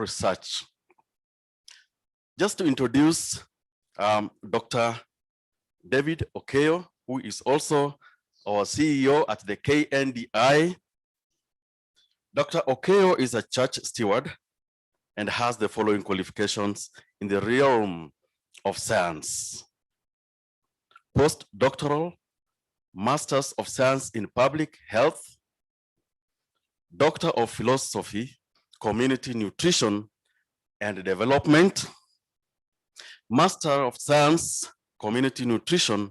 research. Just to introduce Dr. David Okayo, who is also our CEO at the KNDI. Dr. Okayo is a church steward and has the following qualifications in the realm of science: postdoctoral, Masters of Science in Public Health, Doctor of Philosophy, Community Nutrition and Development, Master of Science, Community Nutrition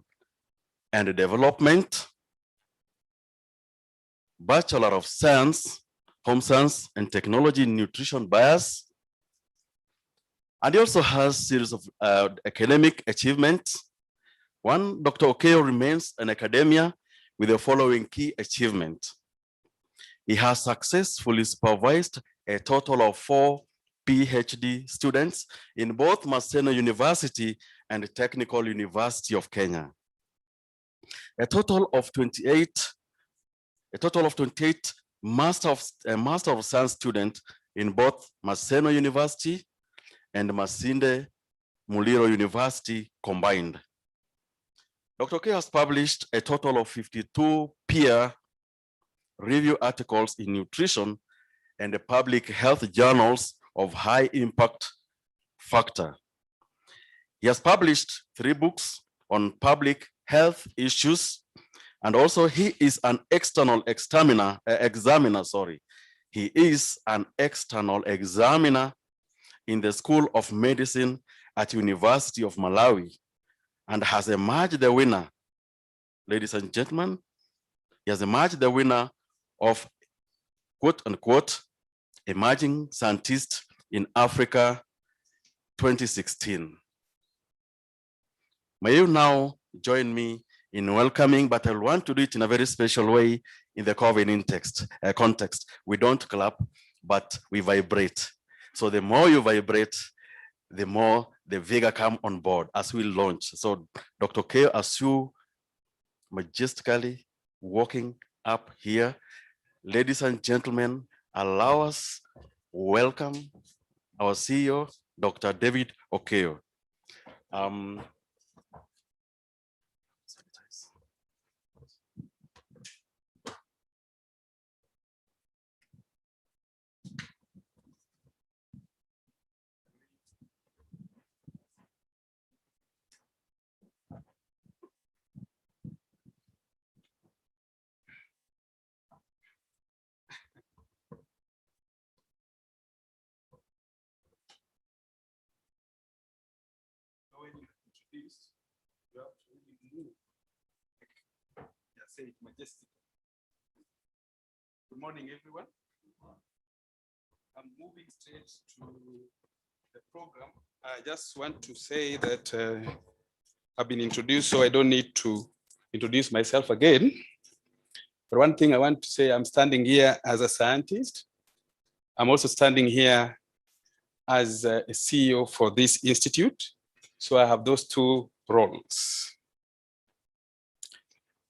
and Development, Bachelor of Science, Home Science and Technology in Nutrition Bias. And he also has a series of academic achievements. One, Dr. Okayo remains in academia with the following key achievements. He has successfully supervised a total of 4 PhD students in both Maseno University and Technical University of Kenya. A total of 28 Master of Science students in both Maseno University and Masinde Muliro University combined. Dr. K has published a total of 52 peer review articles in nutrition and the public health journals of high impact factor. He has published 3 books on public health issues, and also he is an external examiner. He is an external examiner in the School of Medicine at University of Malawi and has emerged the winner, ladies and gentlemen, he has emerged the winner of quote unquote Emerging Scientist in Africa 2016. May you now join me in welcoming, but I want to do it in a very special way in the COVID context. We don't clap, but we vibrate. So the more you vibrate, the more the vigor come on board as we launch. So Dr. K, as you majestically walking up here, ladies and gentlemen, allow us welcome our CEO, Dr. David Okayo. You have to really move. Yeah, say it majestic. Good morning, everyone. I'm moving straight to the program. I just want to say that I've been introduced, so I don't need to introduce myself again. But one thing I want to say, I'm standing here as a scientist. I'm also standing here as a CEO for this institute. So I have those 2 roles.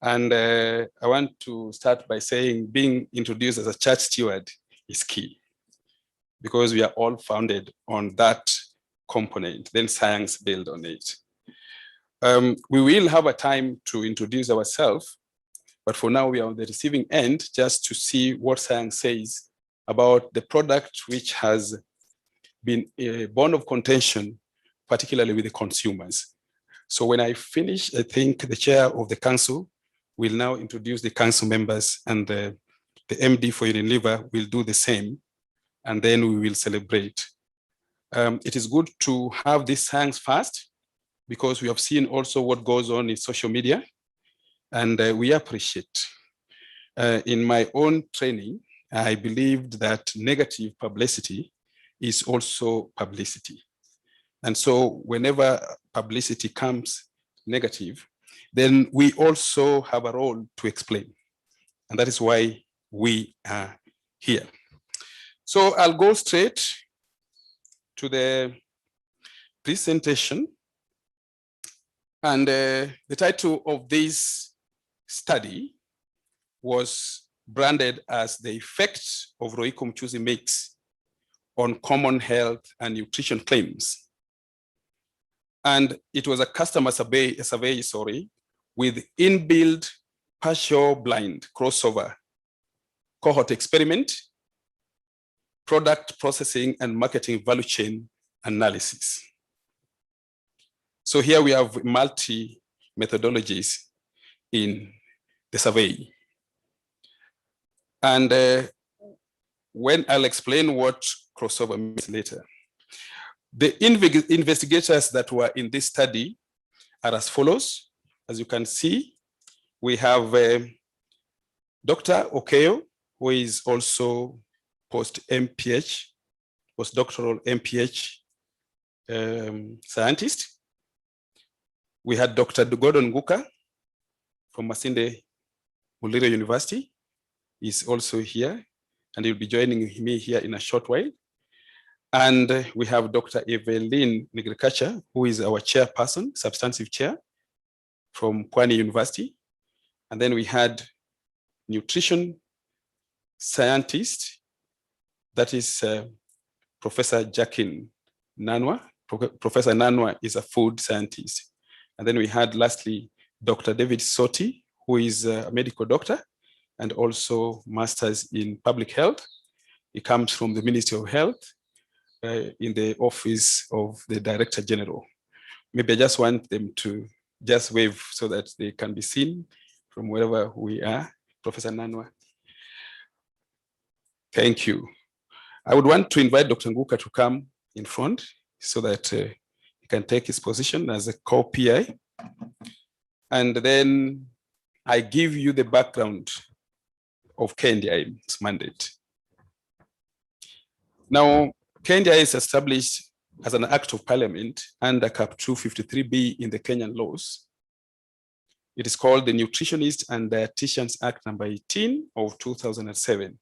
And I want to start by saying being introduced as a church steward is key, because we are all founded on that component, then science build on it. We will have a time to introduce ourselves, but for now we are on the receiving end just to see what science says about the product which has been a bone of contention, particularly with the consumers. So when I finish, I think the chair of the council will now introduce the council members, and the MD for Unilever will do the same, and then we will celebrate. It is good to have this science first, because we have seen also what goes on in social media, and we appreciate. In my own training, I believed that negative publicity is also publicity. And so whenever publicity comes negative, then we also have a role to explain. And that is why we are here. So I'll go straight to the presentation. And the title of this study was branded as the effect of Royco Mchuzi mix on common health and nutrition claims. And it was a customer survey, with inbuilt partial blind crossover cohort experiment, product processing and marketing value chain analysis. So here we have multi methodologies in the survey. And when I'll explain what crossover means later. The investigators that were in this study are as follows. As you can see, we have Dr. Okayo, who is also postdoctoral MPH scientist. We had Dr. Gordon Nguka from Masinde Muliro University. He's also here, and he'll be joining me here in a short while. And we have Dr. Evelyn Nigrikacha, who is our chairperson, substantive chair from Pwani University. And then we had nutrition scientist, that is Professor Jacqueline Nanwa. Professor Nanwa is a food scientist. And then we had lastly, Dr. David Soti, who is a medical doctor and also masters in public health. He comes from the Ministry of Health in the office of the Director General. Maybe I just want them to just wave so that they can be seen from wherever we are. Professor Nanwa. Thank you. I would want to invite Dr. Nguka to come in front so that he can take his position as a co-PI. And then I give you the background of KNDI's mandate. Now, KNDI is established as an act of parliament under Cap 253B in the Kenyan laws. It is called the Nutritionist and Dietitians Act number 18 of 2007.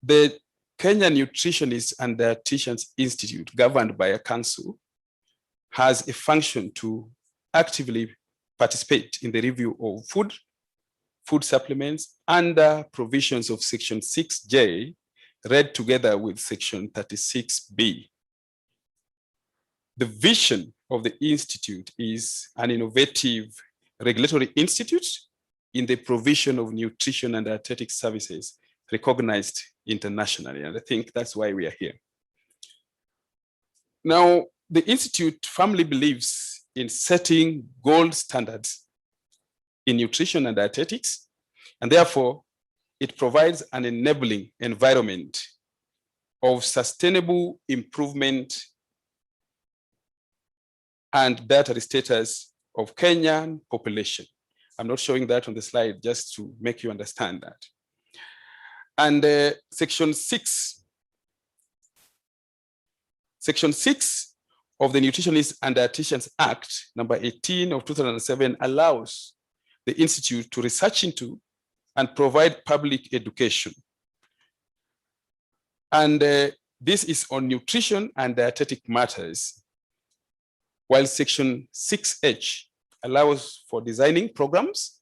The Kenya Nutritionist and Dietitians Institute, governed by a council, has a function to actively participate in the review of food supplements under provisions of Section 6J, read together with Section 36B. The vision of the Institute is an innovative regulatory institute in the provision of nutrition and dietetic services recognized internationally. And I think that's why we are here. Now, the Institute firmly believes in setting gold standards in nutrition and dietetics, and therefore it provides an enabling environment of sustainable improvement and dietary status of Kenyan population. I'm not showing that on the slide just to make you understand that. And Section 6 of the Nutritionist and Dietitians Act, number 18 of 2007, allows the Institute to research into and provide public education. And this is on nutrition and dietetic matters, while Section 6H allows for designing programs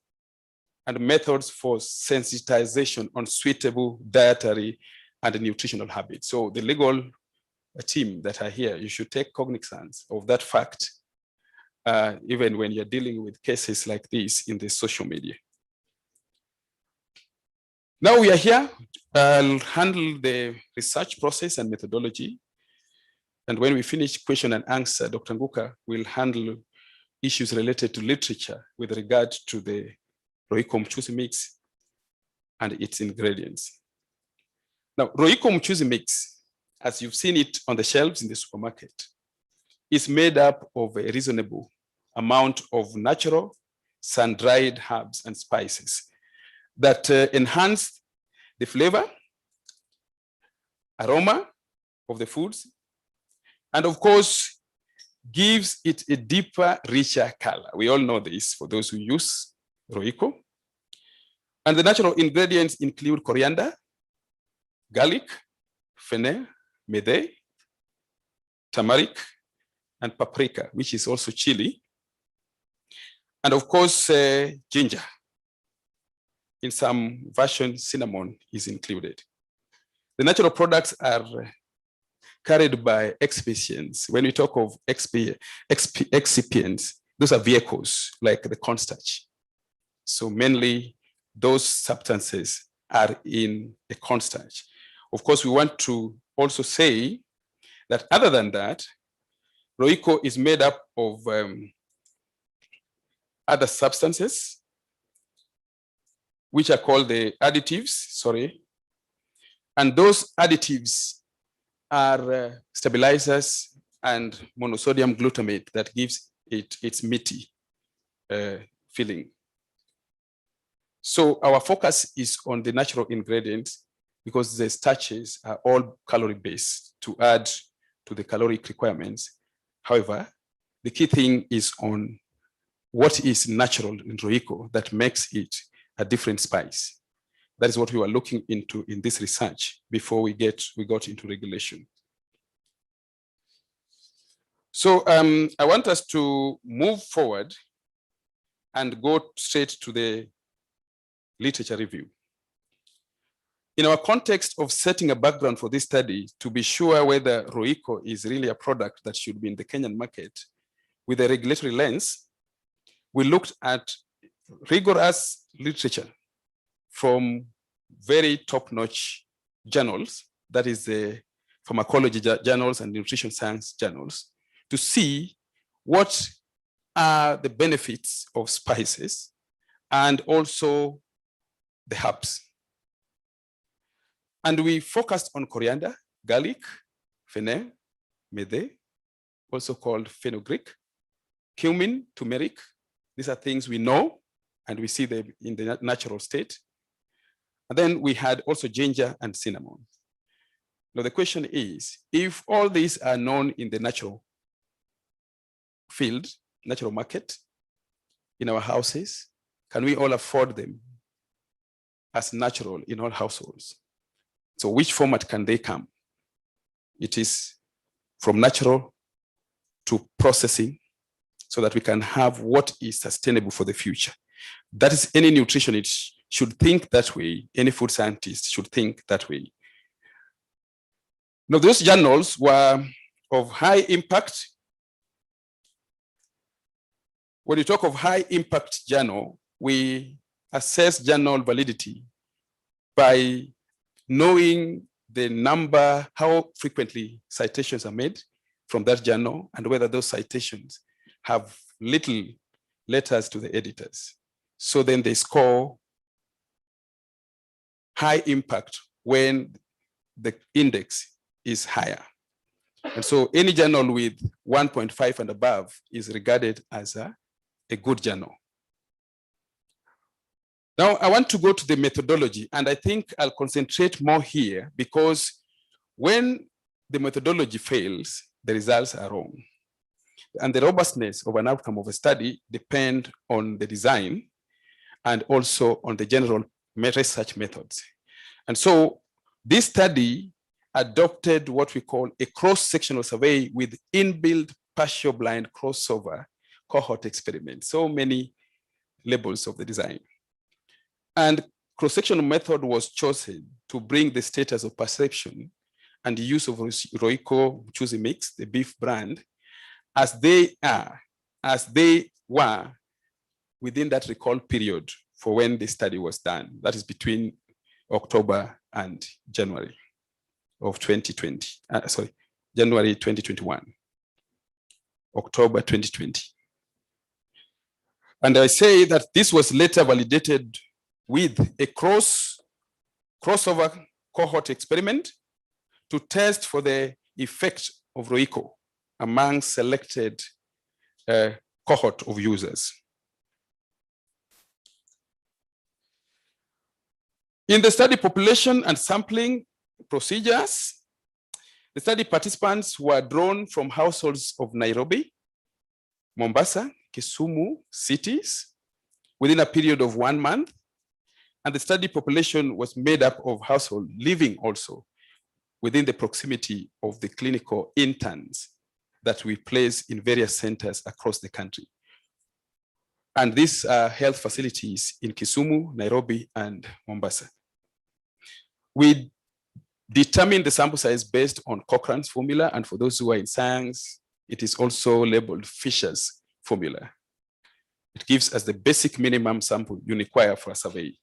and methods for sensitization on suitable dietary and nutritional habits. So the legal team that are here, you should take cognizance of that fact, even when you're dealing with cases like this in the social media. Now we are here, I'll handle the research process and methodology. And when we finish question and answer, Dr. Nguka will handle issues related to literature with regard to the Royco Mchuzi mix and its ingredients. Now, Royco Mchuzi mix, as you've seen it on the shelves in the supermarket, is made up of a reasonable amount of natural sun-dried herbs and spices that enhance the flavor, aroma of the foods, and of course, gives it a deeper, richer color. We all know this for those who use Royco. And the natural ingredients include coriander, garlic, fennel, medei, turmeric, and paprika, which is also chili. And of course, ginger. In some versions, cinnamon is included. The natural products are carried by excipients. When we talk of excipients, those are vehicles like the cornstarch. So mainly those substances are in the cornstarch. Of course, we want to also say that other than that, Royco is made up of other substances, which are called the additives, and those additives are stabilizers and monosodium glutamate that gives it its meaty feeling. So our focus is on the natural ingredients because the starches are all calorie-based to add to the caloric requirements. However, the key thing is on what is natural in Royco that makes it a different spice. That is what we were looking into in this research before we got into regulation. So I want us to move forward and go straight to the literature review. In our context of setting a background for this study to be sure whether Royco is really a product that should be in the Kenyan market with a regulatory lens, we looked at rigorous literature from very top-notch journals, that is the pharmacology journals and nutrition science journals, to see what are the benefits of spices and also the herbs. And we focused on coriander, garlic, fennel, methe, also called fenugreek, cumin, turmeric. These are things we know and we see them in the natural state. And then we had also ginger and cinnamon. Now the question is, if all these are known in the natural field, natural market, in our houses, can we all afford them as natural in all households? So which format can they come? It is from natural to processing so that we can have what is sustainable for the future. That is, any nutritionist should think that way. Any food scientist should think that way. Now, those journals were of high impact. When you talk of high impact journal, we assess journal validity by knowing the number, how frequently citations are made from that journal, and whether those citations have little letters to the editors. So then they score high impact when the index is higher. And so any journal with 1.5 and above is regarded as a good journal. Now, I want to go to the methodology, and I think I'll concentrate more here because when the methodology fails, the results are wrong. And the robustness of an outcome of a study depends on the design and also on the general research methods. And so this study adopted what we call a cross-sectional survey with inbuilt partial blind crossover cohort experiment. So many labels of the design. And cross-sectional method was chosen to bring the status of perception and the use of Royco Mchuzi mix, the beef brand, as they were within that recall period for when the study was done. That is between October and January of 2020. January 2021, October 2020. And I say that this was later validated with a crossover cohort experiment to test for the effect of Royco among selected cohort of users. In the study population and sampling procedures, the study participants were drawn from households of Nairobi, Mombasa, Kisumu cities within a period of 1 month. And the study population was made up of households living also within the proximity of the clinical interns that we place in various centers across the country. And these are health facilities in Kisumu, Nairobi, and Mombasa. We Determine the sample size based on Cochrane's formula, and for those who are in science, it is also labeled Fisher's formula. It gives us the basic minimum sample you require for a survey.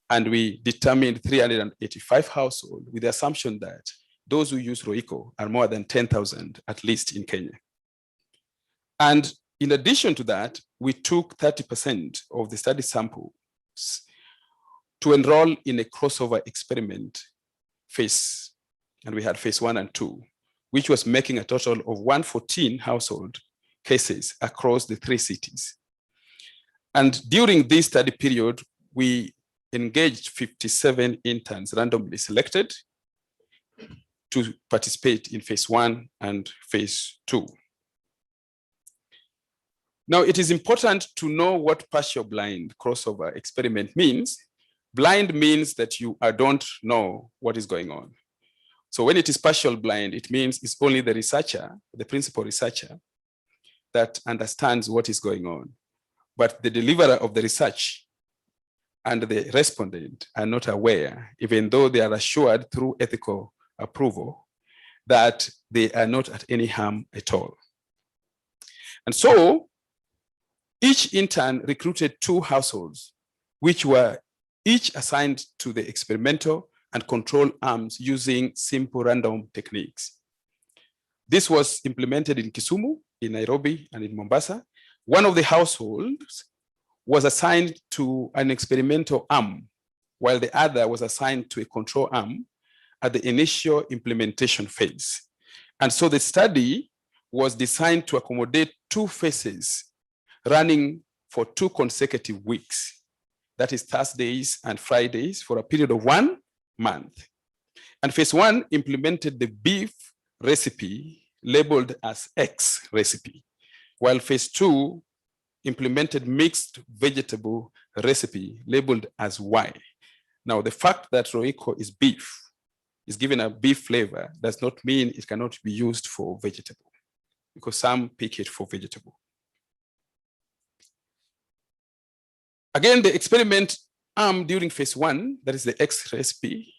And we determined 385 households with the assumption that those who use Royco are more than 10,000, at least in Kenya. And in addition to that, we took 30% of the study samples to enroll in a crossover experiment phase. And we had phase 1 and 2, which was making a total of 114 household cases across the 3 cities. And during this study period, we engaged 57 interns randomly selected to participate in phase 1 and phase 2. Now, it is important to know what partial blind crossover experiment means. Blind means that you don't know what is going on. So when it is partial blind, it means it's only the researcher, the principal researcher, that understands what is going on. But the deliverer of the research and the respondent are not aware, even though they are assured through ethical approval that they are not at any harm at all. And so each intern recruited 2 households, which were each assigned to the experimental and control arms using simple random techniques. This was implemented in Kisumu, in Nairobi, and in Mombasa. One of the households was assigned to an experimental arm, while the other was assigned to a control arm at the initial implementation phase. And so the study was designed to accommodate 2 phases running for 2 consecutive weeks. That is Thursdays and Fridays for a period of 1 month. And phase 1 implemented the beef recipe labeled as X recipe, while phase 2 implemented mixed vegetable recipe labeled as Y. Now, the fact that Royco is beef, is given a beef flavor, does not mean it cannot be used for vegetable, because some pick it for vegetable. Again, the experiment arm during phase 1, that is the X recipe,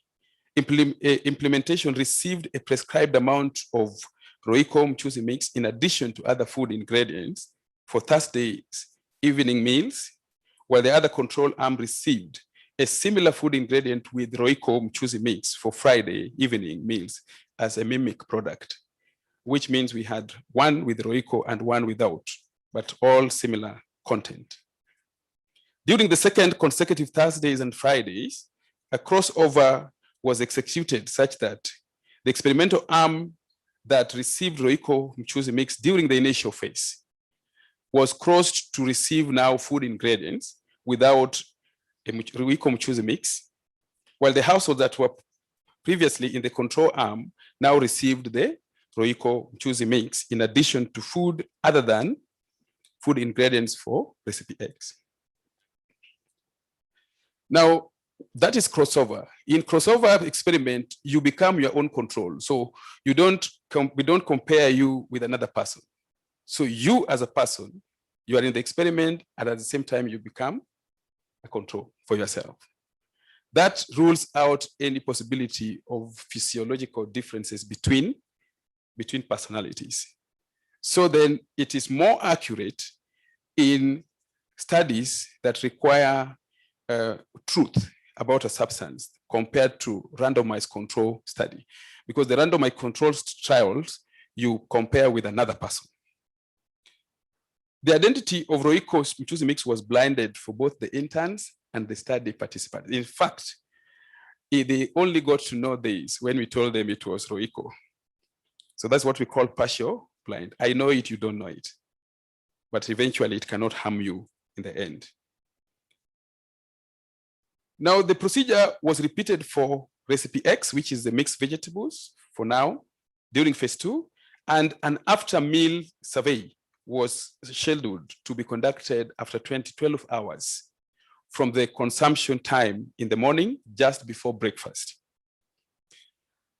implementation received a prescribed amount of Royco Mchuzi mix in addition to other food ingredients for Thursdays evening meals, while the other control arm received a similar food ingredient with Royco Mchuzi mix for Friday evening meals as a mimic product, which means we had 1 with Royco and 1 without, but all similar content. During the 2nd consecutive Thursdays and Fridays, a crossover was executed such that the experimental arm that received Royco Mchuzi mix during the initial phase was crossed to receive now food ingredients without a Royco Mchuzi mix, while the households that were previously in the control arm now received the Royco Mchuzi mix in addition to food other than food ingredients for recipe X. Now, that is crossover. In crossover experiment, you become your own control. So we don't compare you with another person. So you as a person, you are in the experiment, and at the same time, you become a control for yourself. That rules out any possibility of physiological differences between personalities. So then it is more accurate in studies that require truth about a substance compared to randomized control study, because the randomized control trials you compare with another person. The identity of Royco's Mchuzi mix was blinded for both the interns and the study participants. In fact, they only got to know this when we told them it was Royco. So that's what we call partial blind. I know it, you don't know it, but eventually it cannot harm you in the end. Now, the procedure was repeated for recipe X, which is the mixed vegetables for now, during phase 2, and an after meal survey was scheduled to be conducted after 12 hours from the consumption time in the morning, just before breakfast.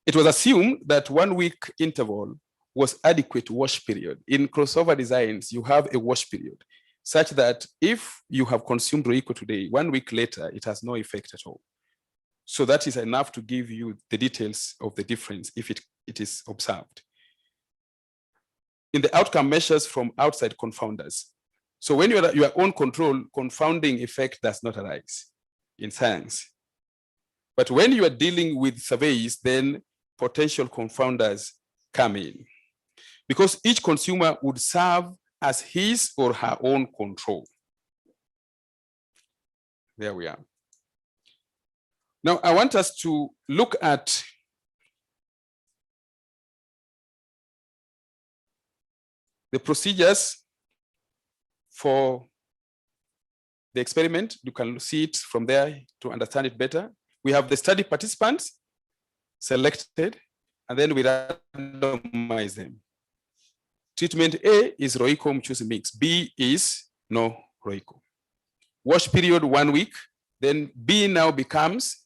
It was assumed that 1 week interval was adequate wash period. In crossover designs, you have a wash period, such that if you have consumed Royco today, 1 week later, it has no effect at all. So that is enough to give you the details of the difference if it is observed. In the outcome measures from outside confounders. So when you're at your own control, confounding effect does not arise in science. But when you are dealing with surveys, then potential confounders come in. Because each consumer would serve as his or her own control. There we are. Now, I want us to look at the procedures for the experiment. You can see it from there to understand it better. We have the study participants selected, and then we randomize them. Treatment A is Royco Mchuzi mix. B is no Royco. Wash period 1 week. Then B now becomes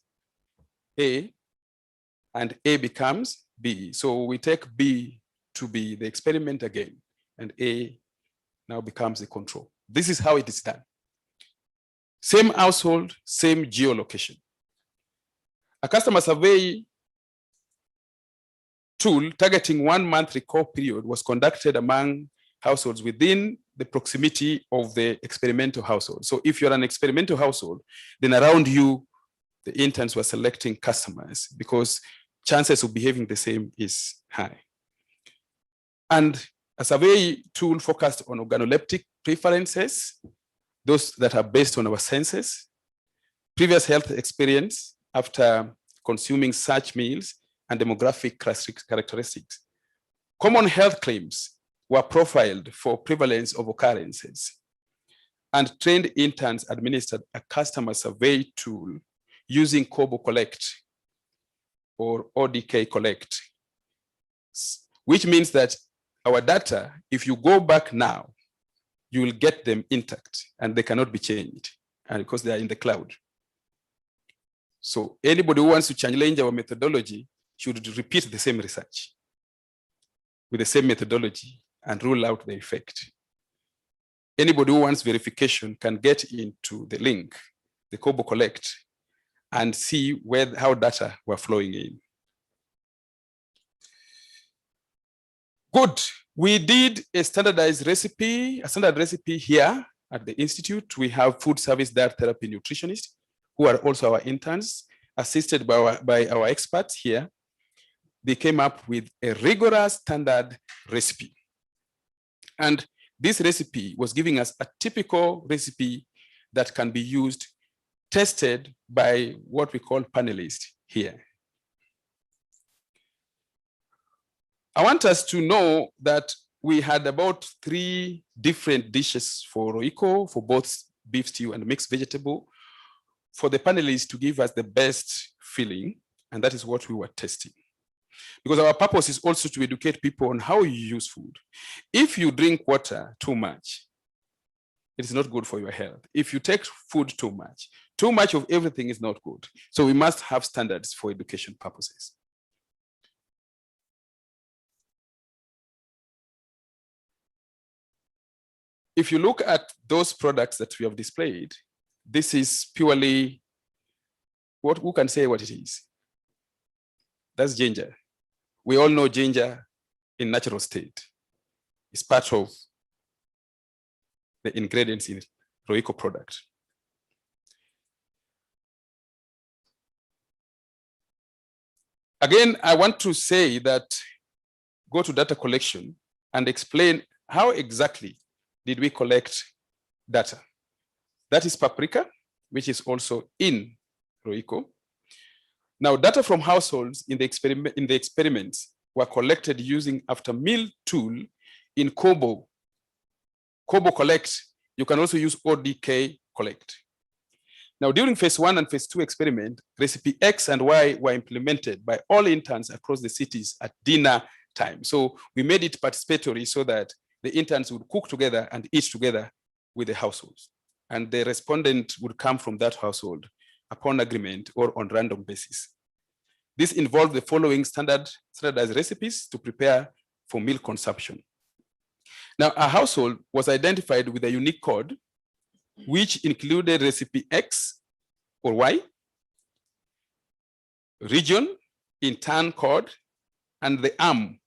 A, and A becomes B. So we take B to be the experiment again, and A now becomes the control. This is how it is done. Same household, same geolocation. A customer survey tool targeting 1 month recall period was conducted among households within the proximity of the experimental household. So if you're an experimental household, then around you, the interns were selecting customers because chances of behaving the same is high. And a survey tool focused on organoleptic preferences, those that are based on our senses, previous health experience after consuming such meals, and demographic characteristics. Common health claims were profiled for prevalence of occurrences, and trained interns administered a customer survey tool using Kobo Collect or ODK Collect, which means that our data, if you go back now, you will get them intact and they cannot be changed, and because they are in the cloud. So anybody who wants to change our methodology should repeat the same research with the same methodology and rule out the effect. Anybody who wants verification can get into the link, the Kobo Collect, and see how data were flowing in. Good. We did a standard recipe here at the Institute. We have food service diet therapy nutritionists who are also our interns, assisted by our experts here. They came up with a rigorous standard recipe. And this recipe was giving us a typical recipe that can be used, tested by what we call panelists here. I want us to know that we had about 3 different dishes for Royco, for both beef stew and mixed vegetable, for the panelists to give us the best feeling, and that is what we were testing. Because our purpose is also to educate people on how you use food. If you drink water too much, it is not good for your health. If you take food too much of everything is not good. So we must have standards for education purposes. If you look at those products that we have displayed, this is purely who can say what it is? That's ginger. We all know ginger in natural state. It's part of the ingredients in Royco product. Again, I want to say that go to data collection and explain how exactly did we collect data. That is paprika, which is also in Royco. Now, data from households in the experiments were collected using after meal tool in Kobo Collect. You can also use ODK Collect. Now, during phase 1 and phase 2 experiment, recipe X and Y were implemented by all interns across the cities at dinner time. So we made it participatory so that the interns would cook together and eat together with the households. And the respondent would come from that household upon agreement or on random basis. This involved the following standardized recipes to prepare for meal consumption. Now, a household was identified with a unique code, which included recipe X or Y, region, intern code, and the arm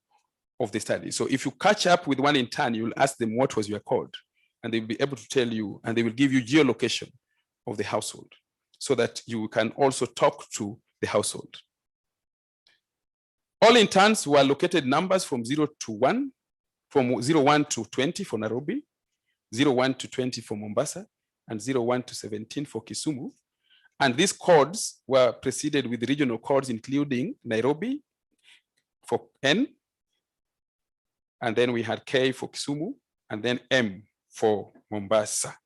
of the study. So if you catch up with one intern, you'll ask them what was your code, and they'll be able to tell you, and they will give you geolocation of the household so that you can also talk to the household. All interns were allocated numbers from 0 to 1, from 01 to 20 for Nairobi, 01 to 20 for Mombasa, and 01 to 17 for Kisumu. And these codes were preceded with regional codes, including Nairobi for N, and then we had K for Kisumu, and then M for Mombasa.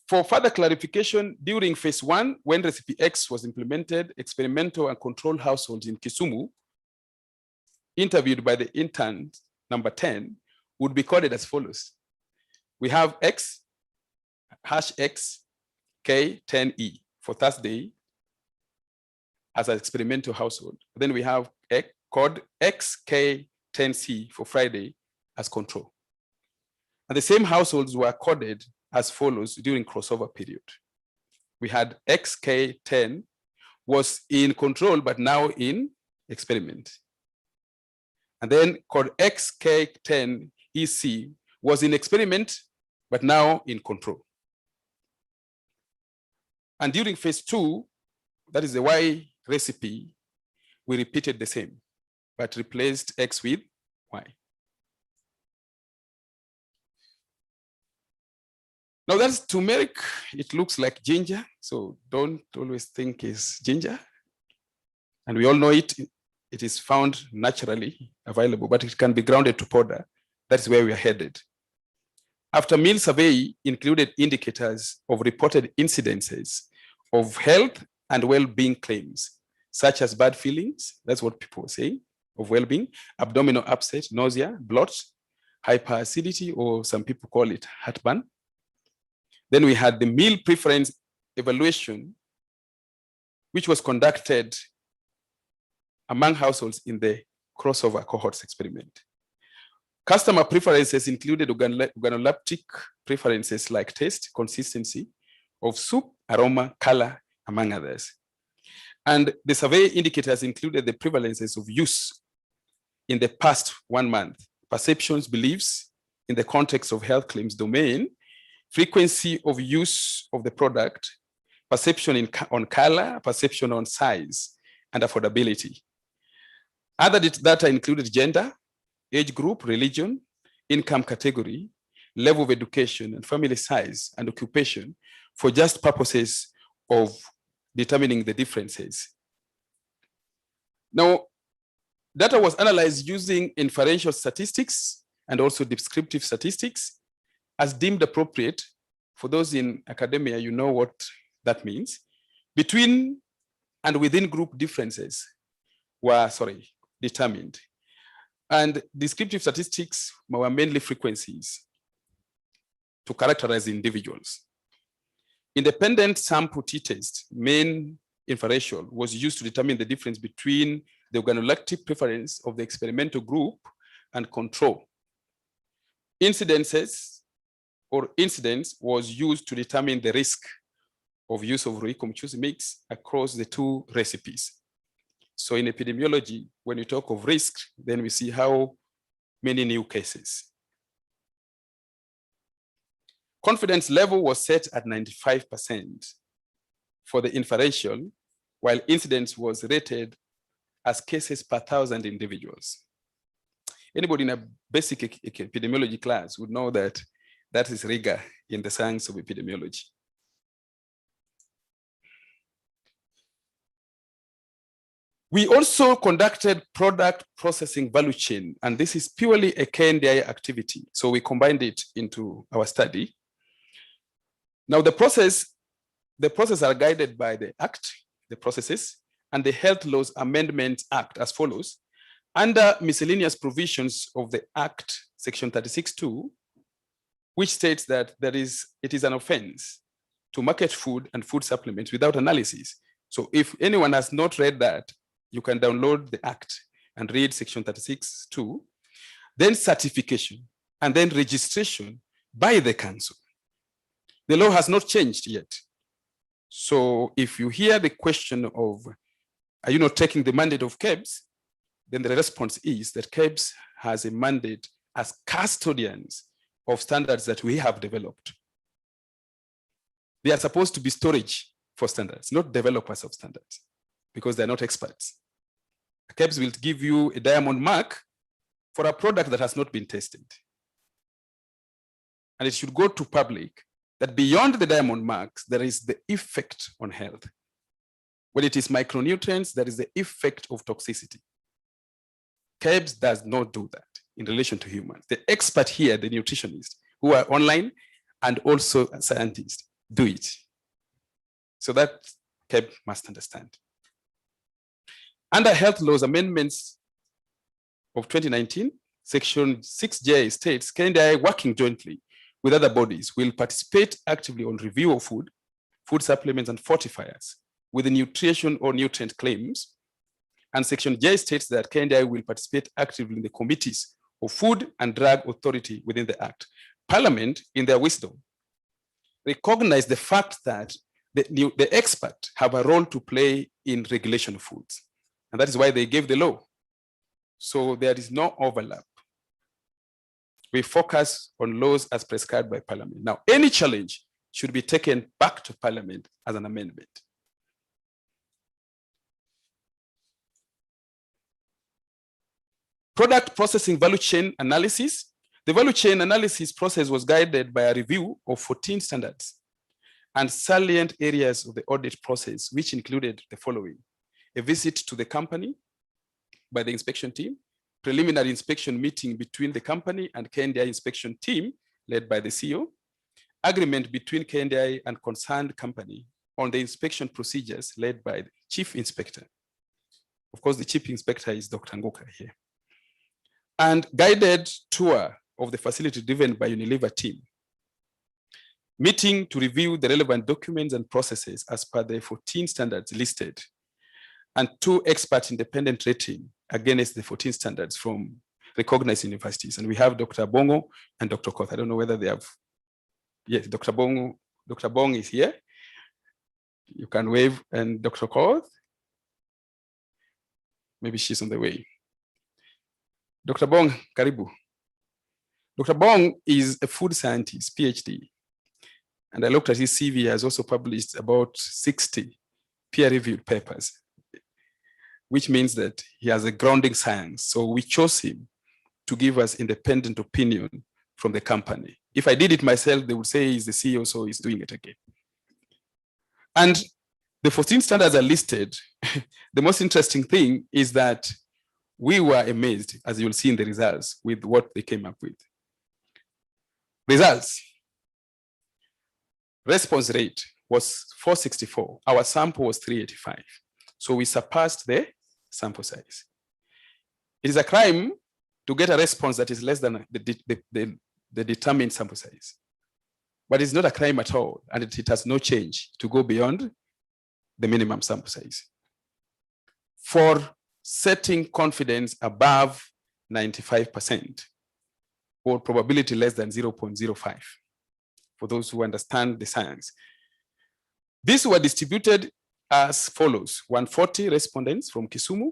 For further clarification, during phase 1, when recipe X was implemented, experimental and control households in Kisumu, interviewed by the intern number 10, would be coded as follows. We have X, #X, K, 10E for Thursday as an experimental household. Then we have code XK, 10C for Friday as control. And the same households were coded as follows during crossover period. We had XK10 was in control, but now in experiment. And then code XK10EC was in experiment, but now in control. And during phase 2, that is the Y recipe, we repeated the same, but replaced X with Y. Now that's turmeric. It looks like ginger, so don't always think it's ginger. And we all know it. It is found naturally available, but it can be grounded to powder. That's where we are headed. After meal survey included indicators of reported incidences of health and well-being claims, such as bad feelings, that's what people say, of well-being, abdominal upset, nausea, bloat, hyperacidity, or some people call it heartburn. Then we had the meal preference evaluation, which was conducted among households in the crossover cohorts experiment. Customer preferences included organoleptic preferences like taste, consistency of soup, aroma, color, among others. And the survey indicators included the prevalences of use in the past 1 month, perceptions, beliefs in the context of health claims domain, frequency of use of the product, perception on color, perception on size, and affordability. Other data included gender, age group, religion, income category, level of education, and family size and occupation for just purposes of determining the differences. Now, data was analyzed using inferential statistics and also descriptive statistics as deemed appropriate. For those in academia, you know what that means. Between and within group differences were, determined. And descriptive statistics were mainly frequencies to characterize individuals. Independent sample t-test, main inferential, was used to determine the difference between the organoleptic preference of the experimental group and control. Incidences or incidence was used to determine the risk of use of Royco Mchuzi mix across the 2 recipes. So in epidemiology, when you talk of risk, then we see how many new cases. Confidence level was set at 95% for the inferential, while incidence was rated as cases per 1,000 individuals. Anybody in a basic epidemiology class would know that that is rigor in the science of epidemiology. We also conducted product processing value chain, and this is purely a KNDI activity. So we combined it into our study. Now the processes are guided by the Act, the processes, and the Health Laws Amendment Act as follows. Under miscellaneous provisions of the Act, section 36(2), which states that it is an offense to market food and food supplements without analysis. So if anyone has not read that, you can download the Act and read section 36(2), then certification, and then registration by the council. The law has not changed yet. So if you hear the question of, are you not taking the mandate of KEBS? Then the response is that KEBS has a mandate as custodians of standards that we have developed. They are supposed to be storage for standards, not developers of standards, because they're not experts. KEBS will give you a diamond mark for a product that has not been tested. And it should go to public that beyond the diamond marks, there is the effect on health. When it is micronutrients, there is the effect of toxicity. KEBS does not do that in relation to humans. The expert here, the nutritionists, who are online and also scientists, do it. So that KEBS must understand. Under health laws amendments of 2019, Section 6J states KNDI working jointly with other bodies will participate actively on review of food, food supplements, and fortifiers with the nutrition or nutrient claims. And Section J states that KNDI will participate actively in the committees of Food and Drug Authority within the Act. Parliament, in their wisdom, recognize the fact that the experts have a role to play in regulation of foods. And that is why they gave the law. So there is no overlap. We focus on laws as prescribed by Parliament. Now, any challenge should be taken back to Parliament as an amendment. Product processing value chain analysis. The value chain analysis process was guided by a review of 14 standards and salient areas of the audit process, which included the following: a visit to the company by the inspection team, preliminary inspection meeting between the company and KNDI inspection team led by the CEO, agreement between KNDI and concerned company on the inspection procedures led by the chief inspector. Of course, the chief inspector is Dr. Ngoka here. And guided tour of the facility driven by Unilever team. Meeting to review the relevant documents and processes as per the 14 standards listed, and 2 expert independent rating against the 14 standards from recognized universities. And we have Dr. Bongo and Dr. Koth. I don't know whether they have, yes, Dr. Bongo, Dr. Bong is here. You can wave, and Dr. Koth, maybe she's on the way. Dr. Bong, karibu. Dr. Bong is a food scientist, PhD. And I looked at his CV, he has also published about 60 peer-reviewed papers, which means that he has a grounding science. So we chose him to give us independent opinion from the company. If I did it myself, they would say he's the CEO, so he's doing it again. And the 14 standards are listed. The most interesting thing is that we were amazed, as you'll see in the results, with what they came up with. Results. Response rate was 464. Our sample was 385. So we surpassed the sample size. It is a crime to get a response that is less than the determined sample size. But it's not a crime at all, and it has no change to go beyond the minimum sample size. For setting confidence above 95%, or probability less than 0.05, for those who understand the science. These were distributed as follows: 140 respondents from Kisumu,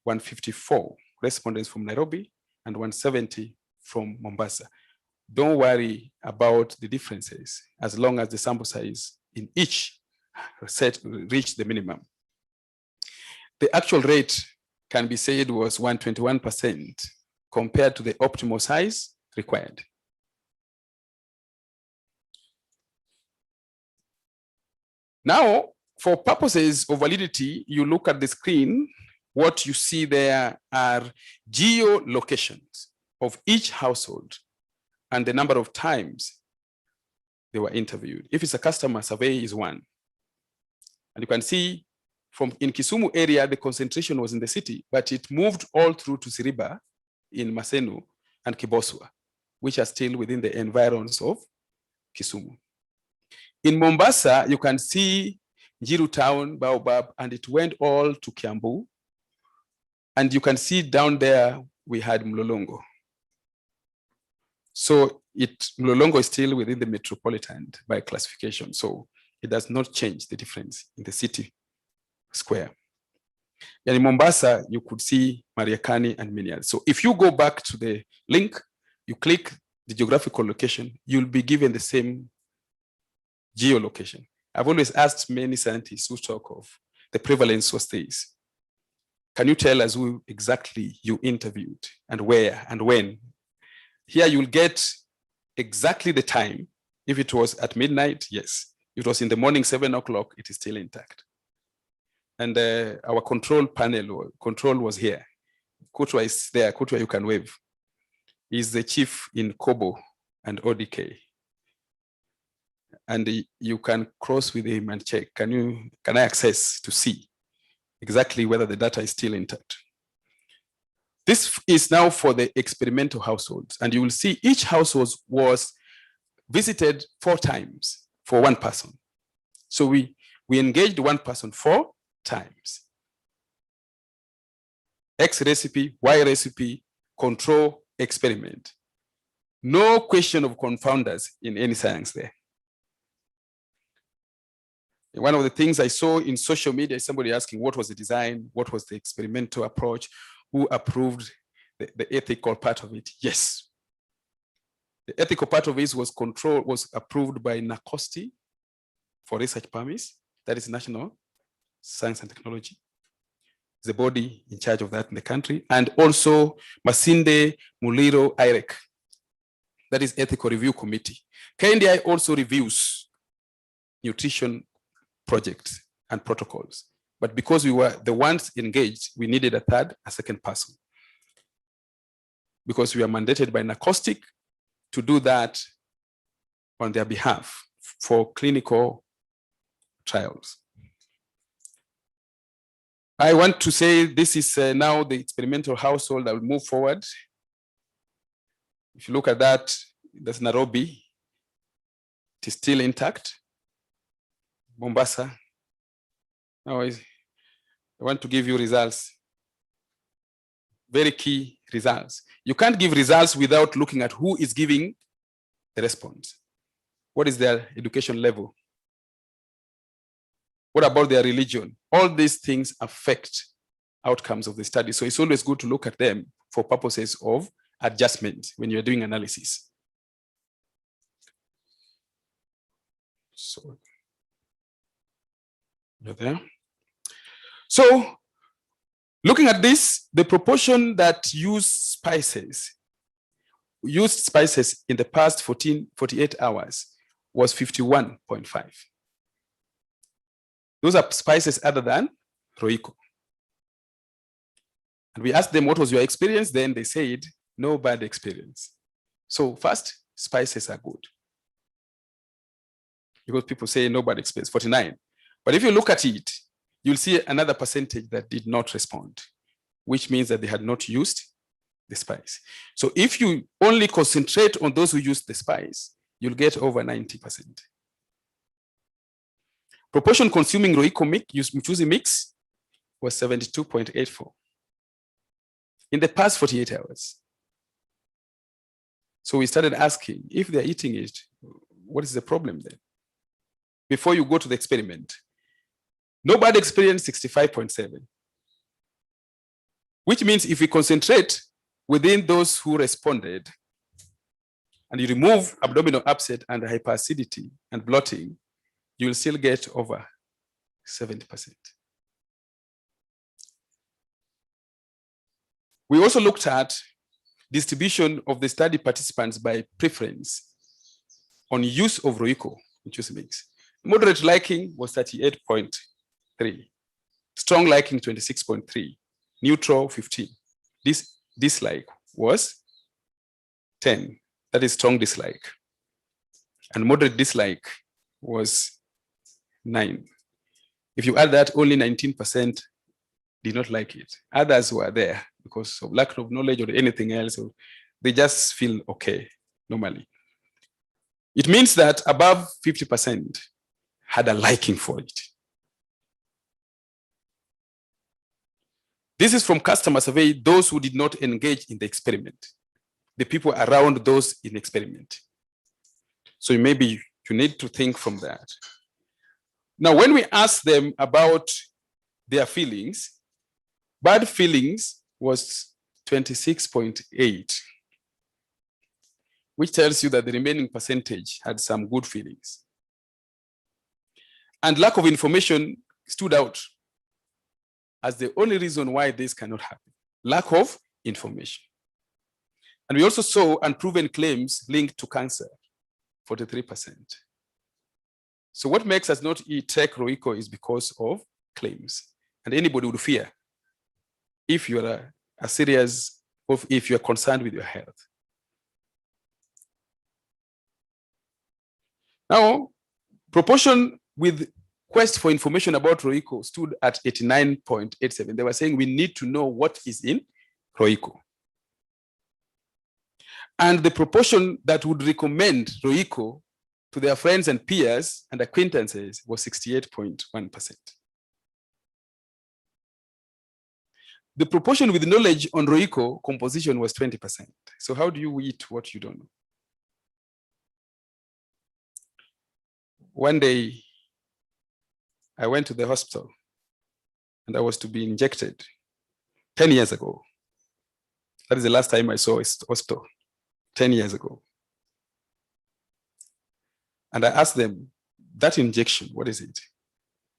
154 respondents from Nairobi, and 170 from Mombasa. Don't worry about the differences as long as the sample size in each set reached the minimum. The actual rate can be said was 121% compared to the optimal size required. Now, for purposes of validity, you look at the screen. What you see there are geolocations of each household and the number of times they were interviewed. If it's a customer survey, is 1. And you can see from in Kisumu area, the concentration was in the city, but it moved all through to Siriba in Maseno and Kiboswa, which are still within the environs of Kisumu. In Mombasa, you can see Njiru town, Baobab, and it went all to Kiambu. And you can see down there, we had Mlolongo. So Mlolongo is still within the metropolitan by classification. So it does not change the difference in the city square. And in Mombasa, you could see Mariakani and many others. So if you go back to the link, you click the geographical location, you'll be given the same geolocation. I've always asked many scientists who talk of the prevalence of this. Can you tell us who exactly you interviewed and where and when? Here you'll get exactly the time. If it was at midnight, yes. If it was in the morning, 7 o'clock, it is still intact. And our control panel, control was here. Kutwa is there. Kutwa, you can wave. He's the chief in Kobo and ODK. And you can cross with him and check. Can I access to see exactly whether the data is still intact? This is now for the experimental households. And you will see each household was visited 4 times for one person. So we engaged one person 4 times. X recipe, Y recipe, control, experiment. No question of confounders in any science there. One of the things I saw in social media is somebody asking what was the design, what was the experimental approach, who approved the ethical part of it? Yes. The ethical part of it was approved by NACOSTI for research permits. That is National Science and Technology. The body in charge of that in the country. And also Masinde Muliro IREC. That is Ethical Review Committee. KNDI also reviews nutrition projects and protocols. But because we were the ones engaged, we needed a second person. Because we are mandated by NACOSTIC to do that on their behalf for clinical trials. I want to say this is now the experimental household that will move forward. If you look at that, that's Nairobi. It is still intact. Mombasa. Now I want to give you results. Very key results. You can't give results without looking at who is giving the response. What is their education level? What about their religion? All these things affect outcomes of the study. So it's always good to look at them for purposes of adjustment when you're doing analysis. So, you're there. So, looking at this, the proportion that used spices in the past 48 hours was 51.5. Those are spices other than Royco. And we asked them, what was your experience? Then they said, no bad experience. So first, spices are good. Because people say no bad experience, 49. But if you look at it, you'll see another percentage that did not respond, which means that they had not used the spice. So if you only concentrate on those who use the spice, you'll get over 90%. Proportion consuming Royco Mchuzi mix was 72.84 in the past 48 hours. So we started asking, if they're eating it, what is the problem then? Before you go to the experiment. Nobody experienced 65.7, which means if we concentrate within those who responded and you remove abdominal upset and hyperacidity and bloating, you will still get over 70%. We also looked at distribution of the study participants by preference on use of Royco Mchuzi mix. Moderate liking was 38.3, strong liking 26.3, neutral 15. This dislike was 10. That is strong dislike. And moderate dislike was 9. If you add that, only 19% did not like it. Others were there because of lack of knowledge or anything else. Or they just feel okay normally. It means that above 50% had a liking for it. This is from customer survey, those who did not engage in the experiment, the people around those in experiment. So maybe you need to think from that. Now, when we ask them about their feelings, bad feelings was 26.8, which tells you that the remaining percentage had some good feelings. And lack of information stood out as the only reason why this cannot happen. Lack of information. And we also saw unproven claims linked to cancer, 43%. So what makes us not take Royco is because of claims. And anybody would fear if you are a serious, or if you are concerned with your health. Now, proportion with quest for information about Royco stood at 89.87. They were saying we need to know what is in Royco. And the proportion that would recommend Royco to their friends and peers and acquaintances was 68.1%. The proportion with knowledge on Royco composition was 20%. So how do you eat what you don't know? One day, I went to the hospital and I was to be injected 10 years ago. That is the last time I saw a hospital, 10 years ago. And I asked them, that injection, what is it?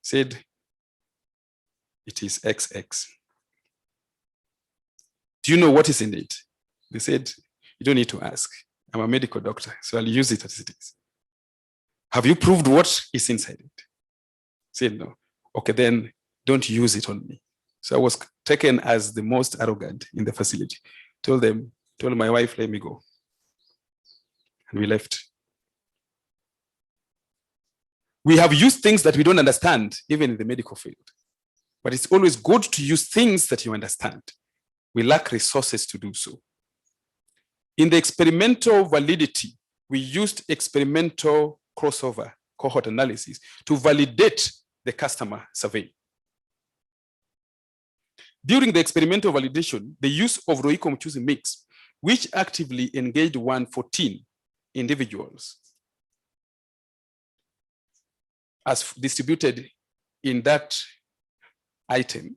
Said, it is XX. Do you know what is in it? They said, you don't need to ask. I'm a medical doctor, so I'll use it as it is. Have you proved what is inside it? Said, no. Okay, then don't use it on me. So I was taken as the most arrogant in the facility. Told my wife, let me go. And we left. We have used things that we don't understand, even in the medical field. But it's always good to use things that you understand. We lack resources to do so. In the experimental validity, we used experimental crossover cohort analysis to validate the customer survey. During the experimental validation, the use of Royco Mchuzi mix, which actively engaged 114 individuals as distributed in that item,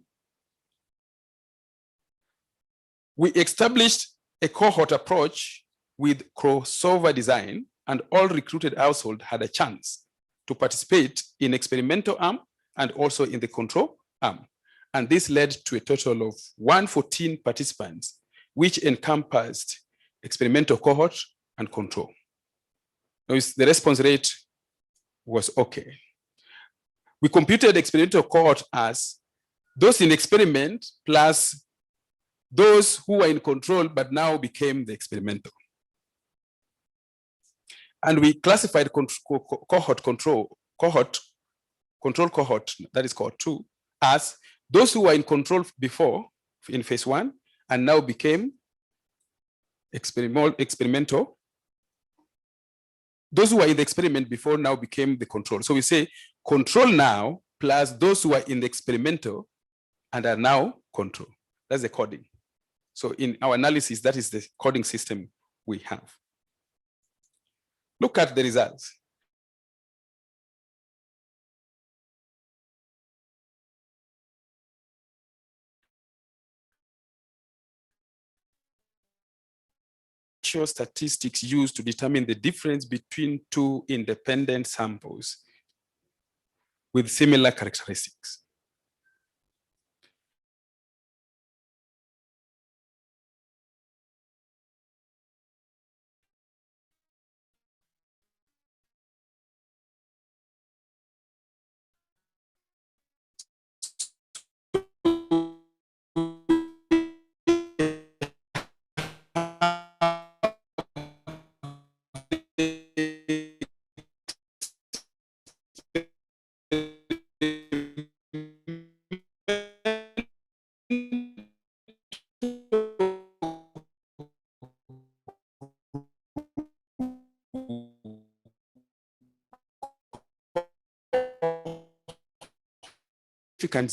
we established a cohort approach with crossover design, and all recruited households had a chance to participate in experimental arm and also in the control arm. And this led to a total of 114 participants, which encompassed experimental cohort and control. Now, the response rate was okay. We computed experimental cohort as those in experiment plus those who were in control but now became the experimental. And we classified control cohort, that is cohort 2, as those who were in control before in phase 1 and now became experimental. Those who were in the experiment before now became the control. So we say control now plus those who are in the experimental and are now control. That's the coding. So in our analysis, that is the coding system we have. Look at the results. Statistics used to determine the difference between two independent samples with similar characteristics.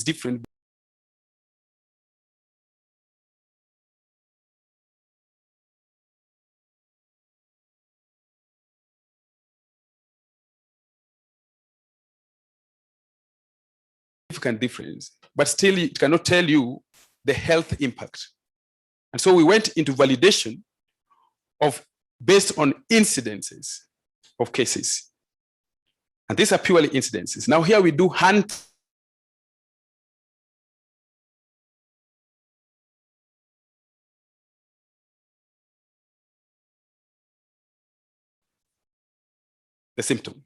Different significant difference, but still it cannot tell you the health impact. And so we went into validation of based on incidences of cases. And these are purely incidences. Now here we do hunt the symptom.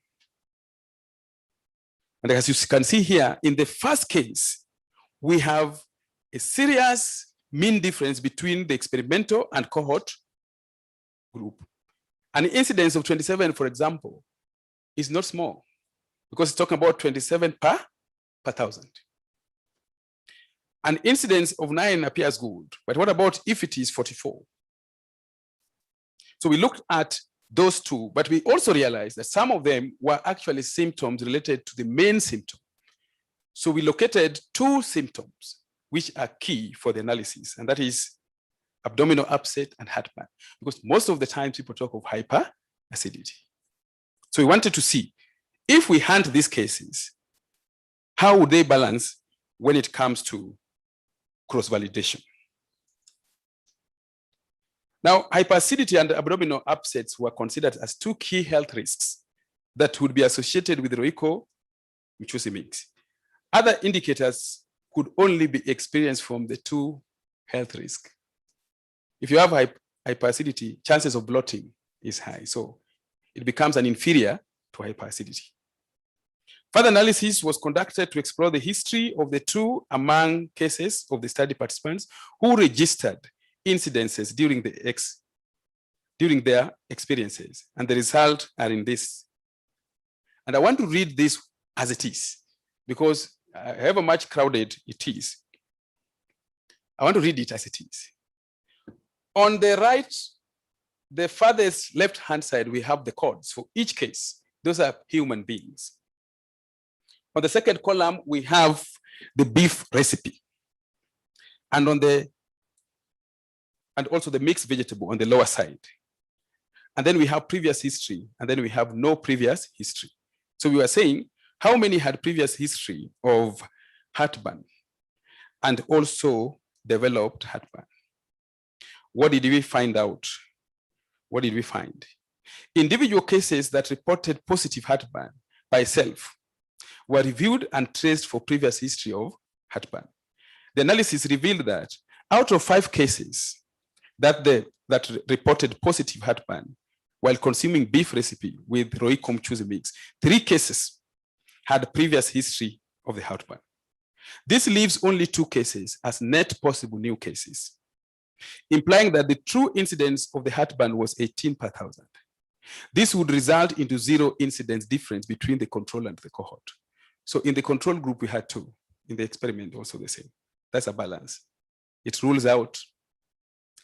And as you can see here, in the first case, we have a serious mean difference between the experimental and cohort group. An incidence of 27, for example, is not small because it's talking about 27 per 1,000. An incidence of 9 appears good, but what about if it is 44? So we looked at those two, but we also realized that some of them were actually symptoms related to the main symptom. So we located 2 symptoms which are key for the analysis, and that is abdominal upset and heartburn, because most of the time people talk of hyperacidity. So we wanted to see if we hunt these cases, how would they balance when it comes to cross-validation? Now, hyperacidity and abdominal upsets were considered as 2 key health risks that would be associated with Royco Mchuzi mix. Other indicators could only be experienced from the 2 health risks. If you have hyperacidity, chances of bloating is high, so it becomes an inferior to hyperacidity. Further analysis was conducted to explore the history of the 2 among cases of the study participants who registered incidences during their experiences, and the results are in this. And I want to read this as it is, because however much crowded it is, I want to read it as it is. On the right, the farthest left-hand side, we have the codes for each case. Those are human beings. On the second column, we have the beef recipe. And also the mixed vegetable on the lower side. And then we have previous history, and then we have no previous history. So we were saying, how many had previous history of heartburn and also developed heartburn? What did we find out? What did we find? Individual cases that reported positive heartburn by itself were reviewed and traced for previous history of heartburn. The analysis revealed that out of 5 cases that reported positive heartburn while consuming beef recipe with Royco Mchuzi mix, 3 cases had previous history of the heartburn. This leaves only 2 cases as net possible new cases, implying that the true incidence of the heartburn was 18 per 1,000. This would result into 0 incidence difference between the control and the cohort. So in the control group, we had 2. In the experiment, also the same. That's a balance. It rules out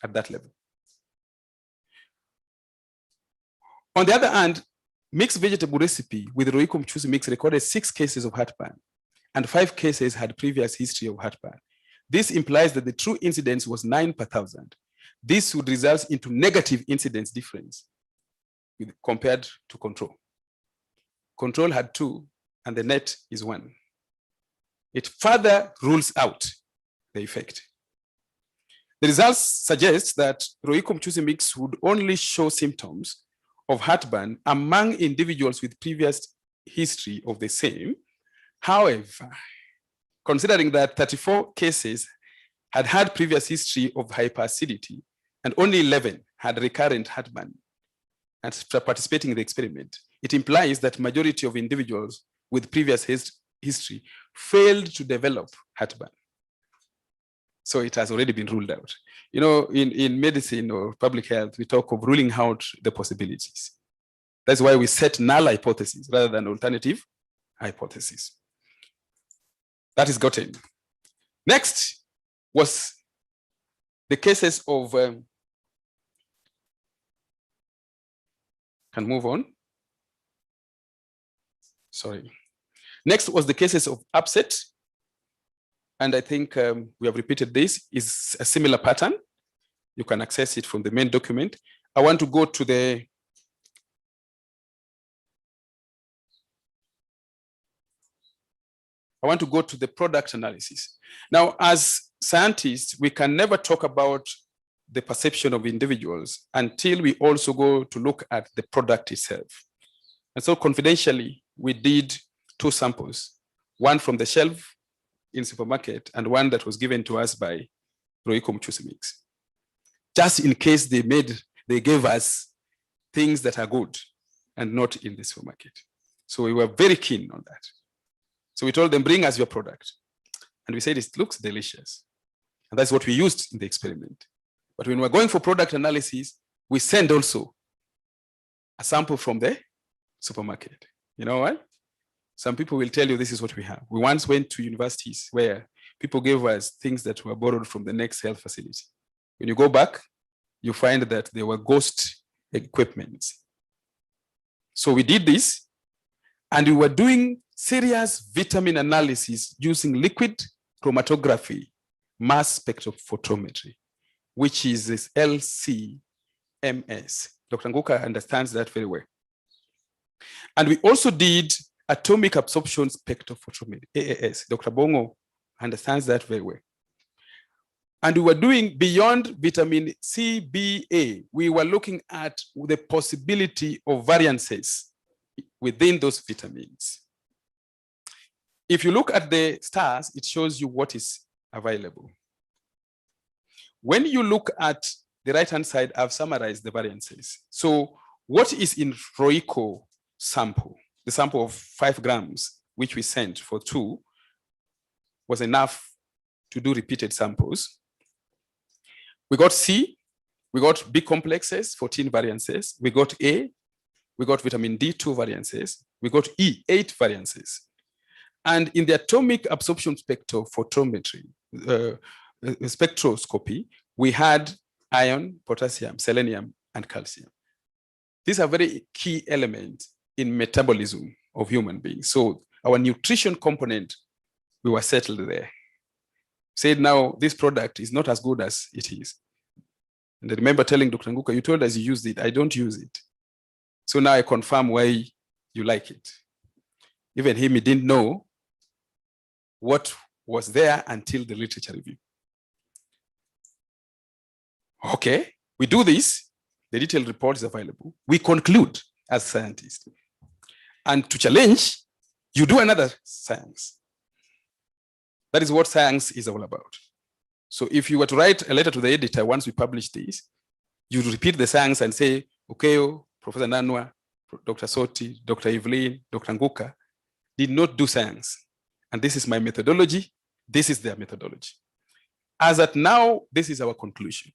at that level. On the other hand, mixed vegetable recipe with Royco Mchuzi mix recorded 6 cases of heartburn, and 5 cases had previous history of heartburn. This implies that the true incidence was 9 per 1,000. This would result into negative incidence difference compared to control. Control had 2, and the net is 1. It further rules out the effect. The results suggest that Royco Mchuzi mix would only show symptoms of heartburn among individuals with previous history of the same. However, considering that 34 cases had previous history of hyperacidity and only 11 had recurrent heartburn and participating in the experiment, it implies that majority of individuals with previous history failed to develop heartburn. So it has already been ruled out. You know, in medicine or public health, we talk of ruling out the possibilities. That's why we set null hypotheses rather than alternative hypotheses. That is gotten. Next was the cases of, can move on. Sorry. Next was the cases of upset. And I think we have repeated this, is a similar pattern. You can access it from the main document. I want to go to the I want to go to the product analysis. Now, as scientists, we can never talk about the perception of individuals until we also go to look at the product itself. And so confidentially, we did 2 samples, one from the shelf in supermarket and one that was given to us by Royco Mchuzi Mix, just in case they gave us things that are good and not in the supermarket. So we were very keen on that. So we told them, bring us your product. And we said, it looks delicious. And that's what we used in the experiment. But when we're going for product analysis, we send also a sample from the supermarket. You know what? Some people will tell you this is what we have. We once went to universities where people gave us things that were borrowed from the next health facility. When you go back, you find that they were ghost equipment. So we did this, and we were doing serious vitamin analysis using liquid chromatography, mass spectrophotometry, which is this LCMS. Dr. Nguka understands that very well. And we also did atomic absorption spectrophotometry, AAS. Dr. Bongo understands that very well. And we were doing beyond vitamin C, B, A. We were looking at the possibility of variances within those vitamins. If you look at the stars, it shows you what is available. When you look at the right-hand side, I've summarized the variances. So what is in Royco sample, the sample of 5 grams, which we sent for 2, was enough to do repeated samples. We got C, we got B complexes, 14 variances. We got A, we got vitamin D, 2 variances. We got E, 8 variances. And in the atomic absorption spectrophotometry, spectroscopy, we had iron, potassium, selenium, and calcium. These are very key elements in metabolism of human beings. So our nutrition component, we were settled there. Said now this product is not as good as it is. And I remember telling Dr. Nguka, you told us you used it, I don't use it. So now I confirm why you like it. Even him, he didn't know what was there until the literature review. Okay, we do this, the detailed report is available. We conclude as scientists. And to challenge, you do another science. That is what science is all about. So if you were to write a letter to the editor once we publish this, you repeat the science and say, Okayo, Professor Nanwa, Dr. Soti, Dr. Evelyn, Dr. Nguka did not do science. And this is my methodology. This is their methodology. As at now, this is our conclusion.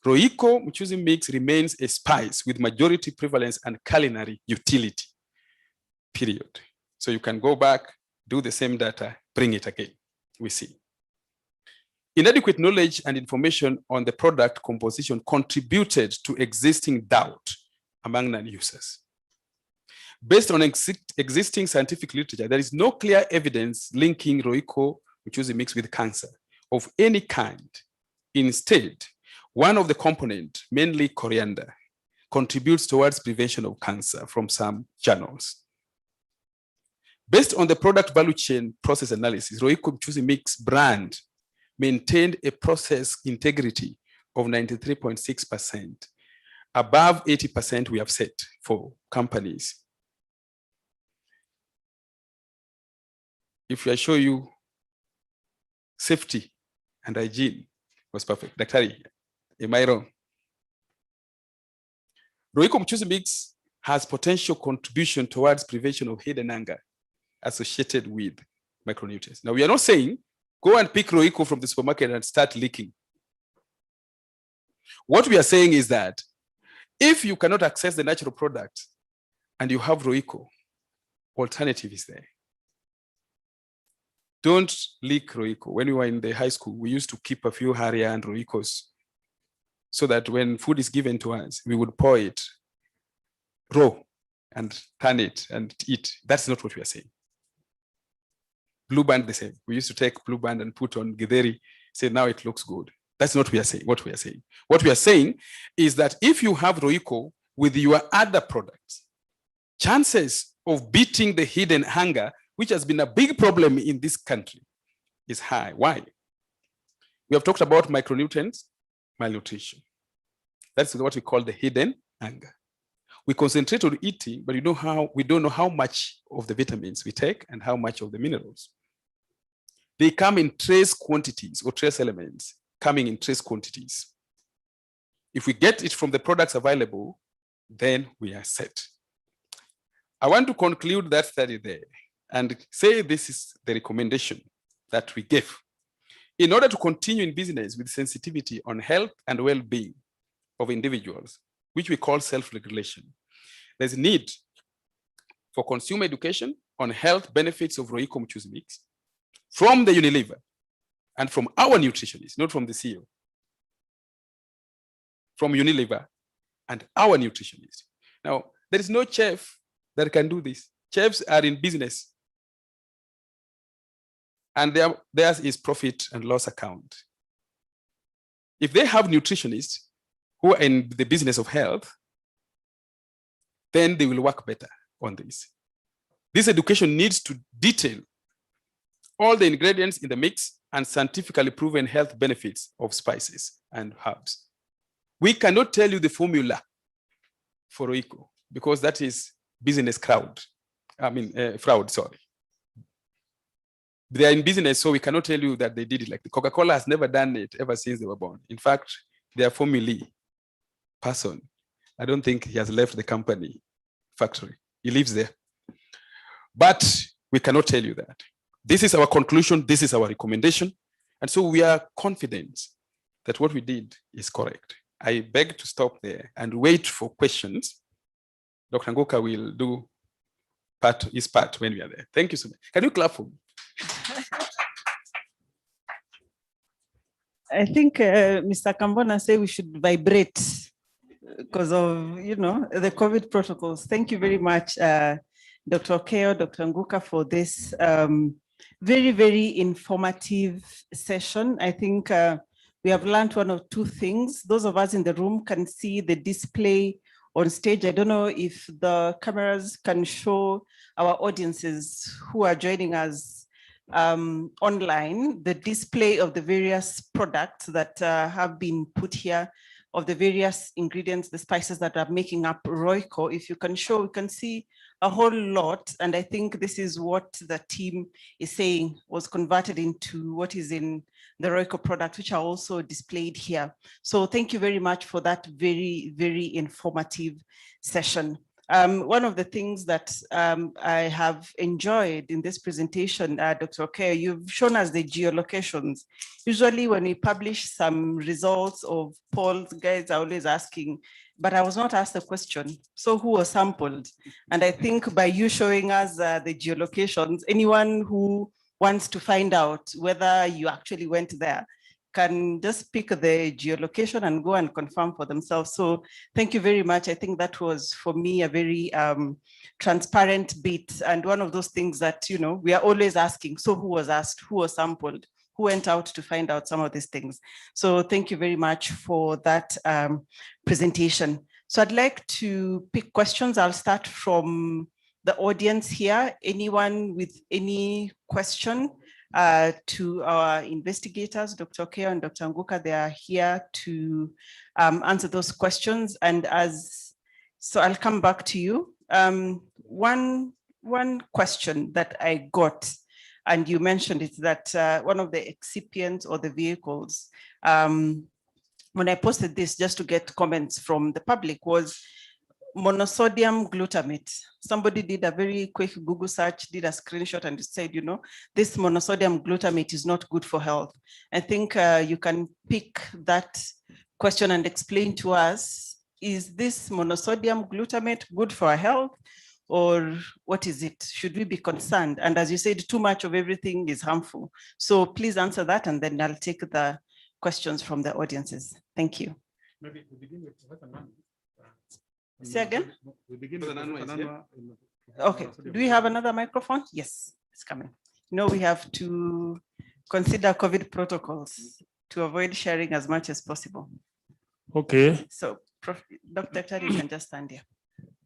Royco Mchuzi Mix remains a spice with majority prevalence and culinary utility, period. So you can go back, do the same data, bring it again, we see. Inadequate knowledge and information on the product composition contributed to existing doubt among non-users. Based on existing scientific literature, there is no clear evidence linking Royco Mchuzi Mix with cancer of any kind. Instead, one of the components, mainly coriander, contributes towards prevention of cancer from some journals. Based on the product value chain process analysis, Royco Mchuzi Mix brand maintained a process integrity of 93.6%, above 80% we have set for companies. If I show you safety and hygiene was perfect. Daktari, am I wrong? Royco Mchuzi Mix has potential contribution towards prevention of hidden anger associated with micronutrients. Now, we are not saying go and pick Royco from the supermarket and start leaking. What we are saying is that if you cannot access the natural product and you have Royco, alternative is there. Don't leak Royco. When we were in the high school, we used to keep a few Harrier and Roycos so that when food is given to us, we would pour it raw and turn it and eat. That's not what we are saying. Blue Band the same. We used to take Blue Band and put on Githeri, say now it looks good. That's not what we are saying. What we are saying. What we are saying is that if you have Royco with your other products, chances of beating the hidden hunger which has been a big problem in this country, is high. Why? We have talked about micronutrients, malnutrition. That's what we call the hidden hunger. We concentrate on eating, but we don't know how much of the vitamins we take and how much of the minerals. They come in trace quantities or trace elements coming in trace quantities. If we get it from the products available, then we are set. I want to conclude that study there and say this is the recommendation that we give. In order to continue in business with sensitivity on health and well-being of individuals, which we call self-regulation, there's a need for consumer education on health benefits of Royco Mchuzi mix from the Unilever and from our nutritionists, not from the CEO, from Unilever and our nutritionists. Now, there is no chef that can do this. Chefs are in business, and theirs is profit and loss account. If they have nutritionists who are in the business of health, then they will work better on this. This education needs to detail all the ingredients in the mix and scientifically proven health benefits of spices and herbs. We cannot tell you the formula for Royco because that is business fraud, sorry. They are in business, so we cannot tell you that they did it. Like the Coca-Cola has never done it ever since they were born. In fact, their formulae person, I don't think he has left the company factory. He lives there. But we cannot tell you that. This is our conclusion. This is our recommendation. And so we are confident that what we did is correct. I beg to stop there and wait for questions. Dr. Ngoka will do his part when we are there. Thank you so much. Can you clap for me? I think Mr. Kambona said we should vibrate because of, the COVID protocols. Thank you very much, Dr. Okayo, Dr. Nguka, for this very, very informative session. I think we have learned one or two things. Those of us in the room can see the display on stage. I don't know if the cameras can show our audiences who are joining us online, the display of the various products that have been put here, of the various ingredients, the spices that are making up Royco. If you can show, we can see a whole lot. And I think this is what the team is saying was converted into what is in the Royco product, which are also displayed here. So thank you very much for that very, very informative session. One of the things that I have enjoyed in this presentation, Dr. Okayo, you've shown us the geolocations. Usually when we publish some results of polls, guys are always asking, but I was not asked the question, so who was sampled? And I think by you showing us the geolocations, anyone who wants to find out whether you actually went there can just pick the geolocation and go and confirm for themselves. So thank you very much. I think that was, for me, a very transparent bit. And one of those things that, we are always asking, so who was asked, who was sampled, who went out to find out some of these things. So thank you very much for that presentation. So I'd like to pick questions. I'll start from the audience here. Anyone with any question to our investigators, Dr. Okayo and Dr. Nguka, they are here to answer those questions. And so I'll come back to you. One question that I got, and you mentioned it, that one of the excipients or the vehicles, when I posted this just to get comments from the public, was monosodium glutamate. Somebody did a very quick Google search, did a screenshot, and said, this monosodium glutamate is not good for health. I think you can pick that question and explain to us, is this monosodium glutamate good for our health, or what is it? Should we be concerned? And as you said, too much of everything is harmful. So please answer that, and then I'll take the questions from the audiences. Thank you. Maybe we begin with Say again? We begin with okay. Do we have another microphone? Yes, it's coming. We have to consider COVID protocols to avoid sharing as much as possible. Okay. So, Dr. Tari, you can just stand here.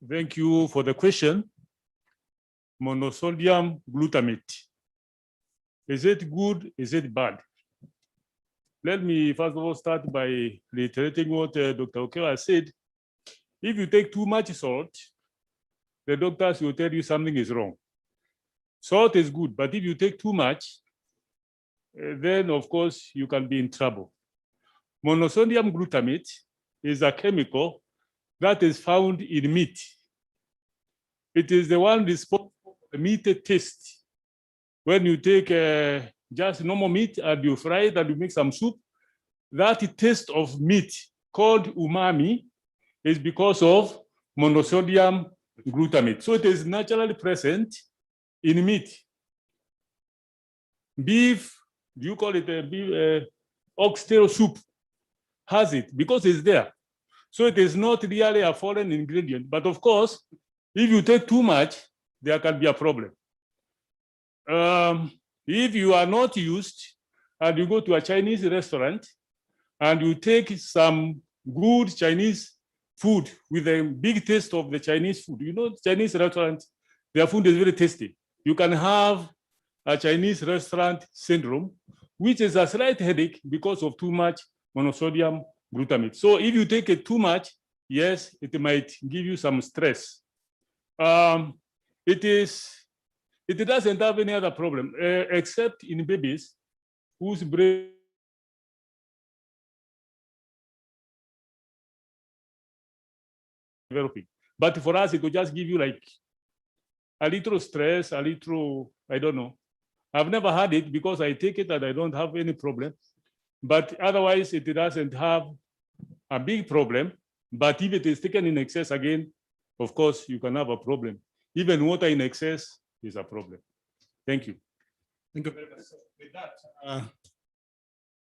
Thank you for the question. monosodium glutamate. Is it good? Is it bad? Let me first of all start by reiterating what Dr. Okayo has said. If you take too much salt, the doctors will tell you something is wrong. Salt is good, but if you take too much, then of course you can be in trouble. Monosodium glutamate is a chemical that is found in meat. It is the one responsible for the meat taste. When you take just normal meat and you fry it and you make some soup, that taste of meat called umami is because of monosodium glutamate. So it is naturally present in meat. Beef, do you call it a beef, oxtail soup has it because it's there. So it is not really a foreign ingredient. But of course, if you take too much, there can be a problem. If you are not used and you go to a Chinese restaurant and you take some good Chinese food with a big taste of the Chinese food, you know, Chinese restaurants, their food is very tasty. You can have a Chinese restaurant syndrome, which is a slight headache because of too much monosodium glutamate. So if you take it too much, yes, it might give you some stress. It doesn't have any other problem except in babies whose brain developing. But for us, it will just give you like a little stress, a little, I don't know. I've never had it because I take it and I don't have any problem. But otherwise, it doesn't have a big problem. But if it is taken in excess again, of course, you can have a problem. Even water in excess is a problem. Thank you. Thank you very much. So with that, I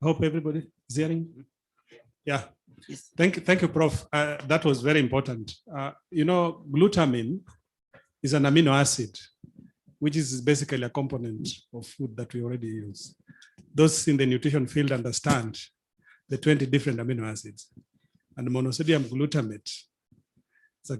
hope everybody is hearing. Yeah. Thank you, Prof. That was very important. You know, glutamine is an amino acid, which is basically a component of food that we already use. Those in the nutrition field understand the 20 different amino acids. And monosodium glutamate is a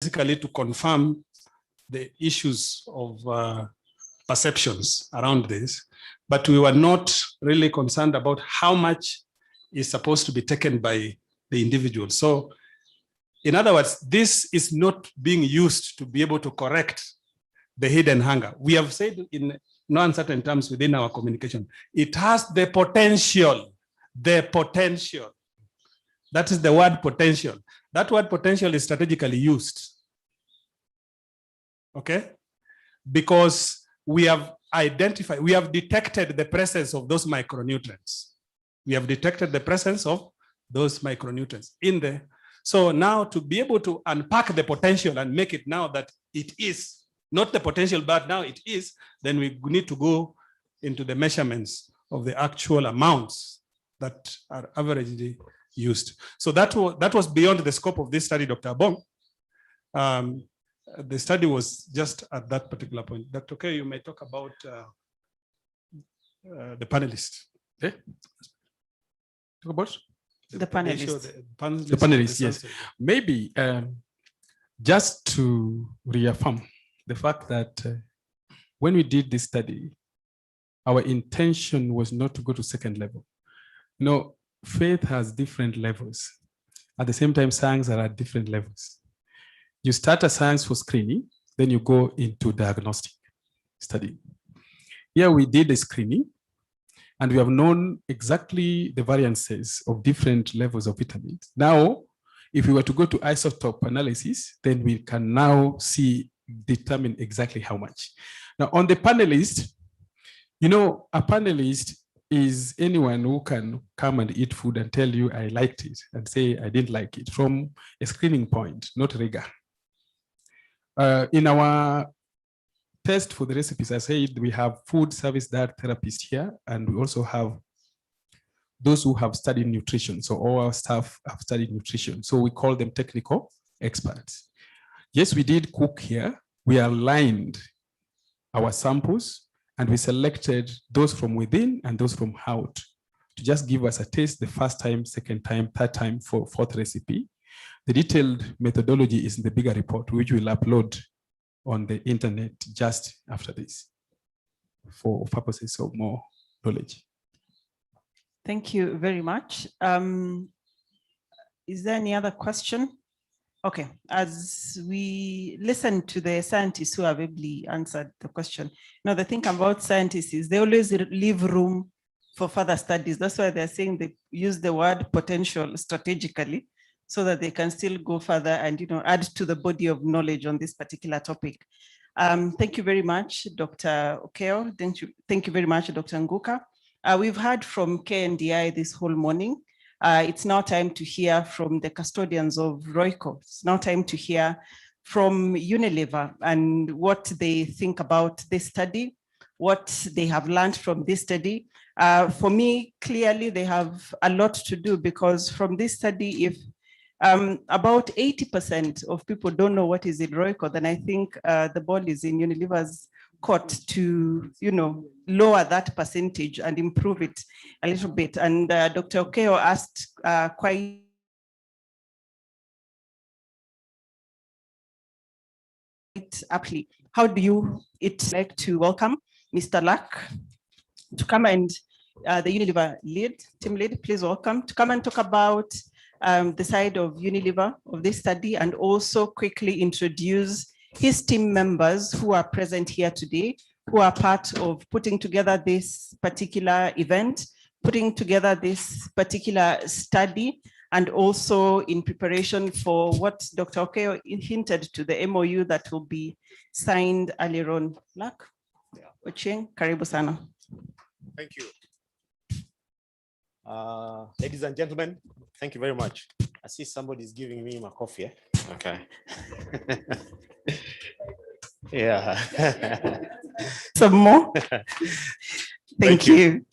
basically to confirm the issues of perceptions around this, but we were not really concerned about how much is supposed to be taken by the individual. So in other words, this is not being used to be able to correct the hidden hunger. We have said in no uncertain terms within our communication, it has the potential. That is the word potential. That word potential is strategically used. Okay? Because we have identified, we have detected the presence of those micronutrients. We have detected the presence of those micronutrients in there. So now to be able to unpack the potential and make it now that it is, not the potential, but now it is, then we need to go into the measurements of the actual amounts that are averagely used. So that was beyond the scope of this study, Dr. Abong. The study was just at that particular point. Dr. Okayo, you may talk about the panelists. Okay. Talk about the panelists. The panelists, yes. Maybe just to reaffirm the fact that when we did this study, our intention was not to go to second level. You know, faith has different levels. At the same time, science are at different levels. You start a science for screening, then you go into diagnostic study. Here we did a screening, and we have known exactly the variances of different levels of vitamins. Now, if we were to go to isotope analysis, then we can now determine exactly how much. Now, on the panelist, you know, a panelist is anyone who can come and eat food and tell you, I liked it, and say, I didn't like it, from a screening point, not rigor. In our test for the recipes, I said we have food service diet therapists here, and we also have those who have studied nutrition. So all our staff have studied nutrition. So we call them technical experts. Yes, we did cook here. We aligned our samples, and we selected those from within and those from out to just give us a taste the first time, second time, third time, for fourth recipe. The detailed methodology is in the bigger report, which we'll upload on the internet just after this for purposes of more knowledge. Thank you very much. Is there any other question? Okay, as we listen to the scientists who have ably answered the question, now the thing about scientists is they always leave room for further studies. That's why they're saying they use the word potential strategically, so that they can still go further and, you know, add to the body of knowledge on this particular topic. Thank you very much, Dr. Okayo. Thank you very much, Dr. Nguka. We've heard from KNDI this whole morning. It's now time to hear from the custodians of Royco. It's now time to hear from Unilever and what they think about this study, what they have learned from this study. For me, clearly, they have a lot to do, because from this study, if about 80% of people don't know what is in Royco, then I think the ball is in Unilever's court to, you know, lower that percentage and improve it a little bit. And Dr. Okayo asked quite aptly, how do you like to welcome Mr. Luck to come and the Unilever team lead, please welcome, to come and talk about the side of Unilever of this study, and also quickly introduce his team members who are present here today, who are part of putting together this particular event, putting together this particular study, and also in preparation for what Dr. Okayo hinted to, the MOU that will be signed earlier on. Luck, Ochieng, karibu sana. Thank you. Ladies and gentlemen, thank you very much. I see somebody's giving me my coffee. Okay. Yeah. Some more? Thank you.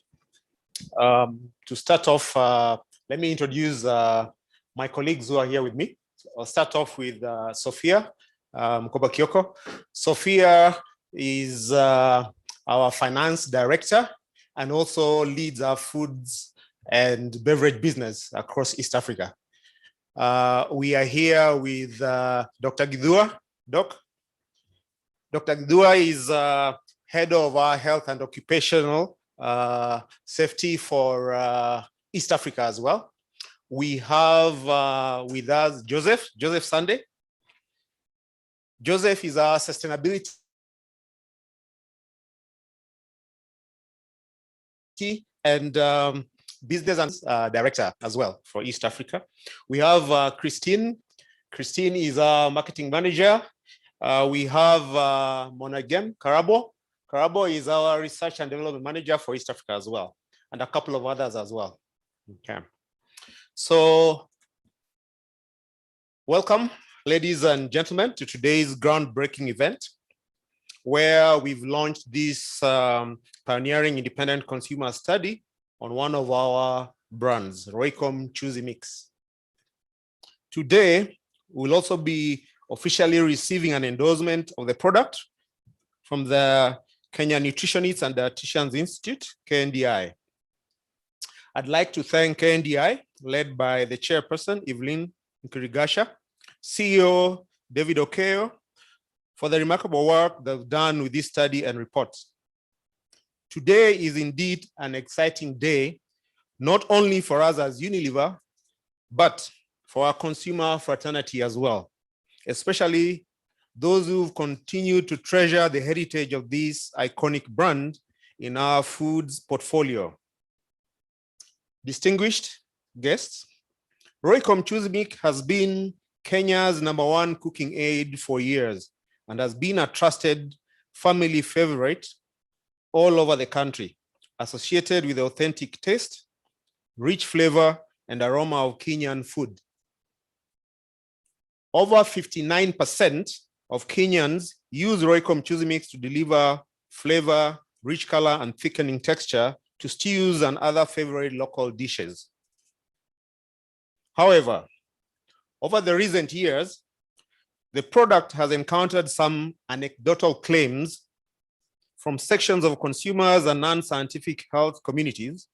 To start off, let me introduce my colleagues who are here with me. I'll start off with Sophia Mkoba-Kioko. Sophia is our finance director and also leads our foods and beverage business across East Africa. We are here with Dr. Gidua. Dr. Gidua is head of our health and occupational safety for East Africa as well. We have with us Joseph Sunday. Joseph is our sustainability and business and director as well for East Africa. We have Christine. Christine is our marketing manager. We have Monagem Karabo. Karabo is our research and development manager for East Africa as well, and a couple of others as well. Okay. So welcome, ladies and gentlemen, to today's groundbreaking event, where we've launched this pioneering independent consumer study on one of our brands, Royco Mchuzi Mix. Today, we'll also be officially receiving an endorsement of the product from the Kenya Nutritionists and Dietitians Institute, KNDI. I'd like to thank KNDI, led by the chairperson, Evelyn Nkirigasha, CEO, David Okayo, for the remarkable work they've done with this study and report. Today is indeed an exciting day, not only for us as Unilever, but for our consumer fraternity as well, especially those who've continued to treasure the heritage of this iconic brand in our foods portfolio. Distinguished guests, Royco Mchuzi Mix has been Kenya's #1 cooking aid for years and has been a trusted family favorite all over the country, associated with the authentic taste, rich flavor, and aroma of Kenyan food. Over 59% of Kenyans use Royco Mchuzi Mix to deliver flavor, rich color, and thickening texture to stews and other favorite local dishes. However, over the recent years, the product has encountered some anecdotal claims from sections of consumers and non-scientific health communities,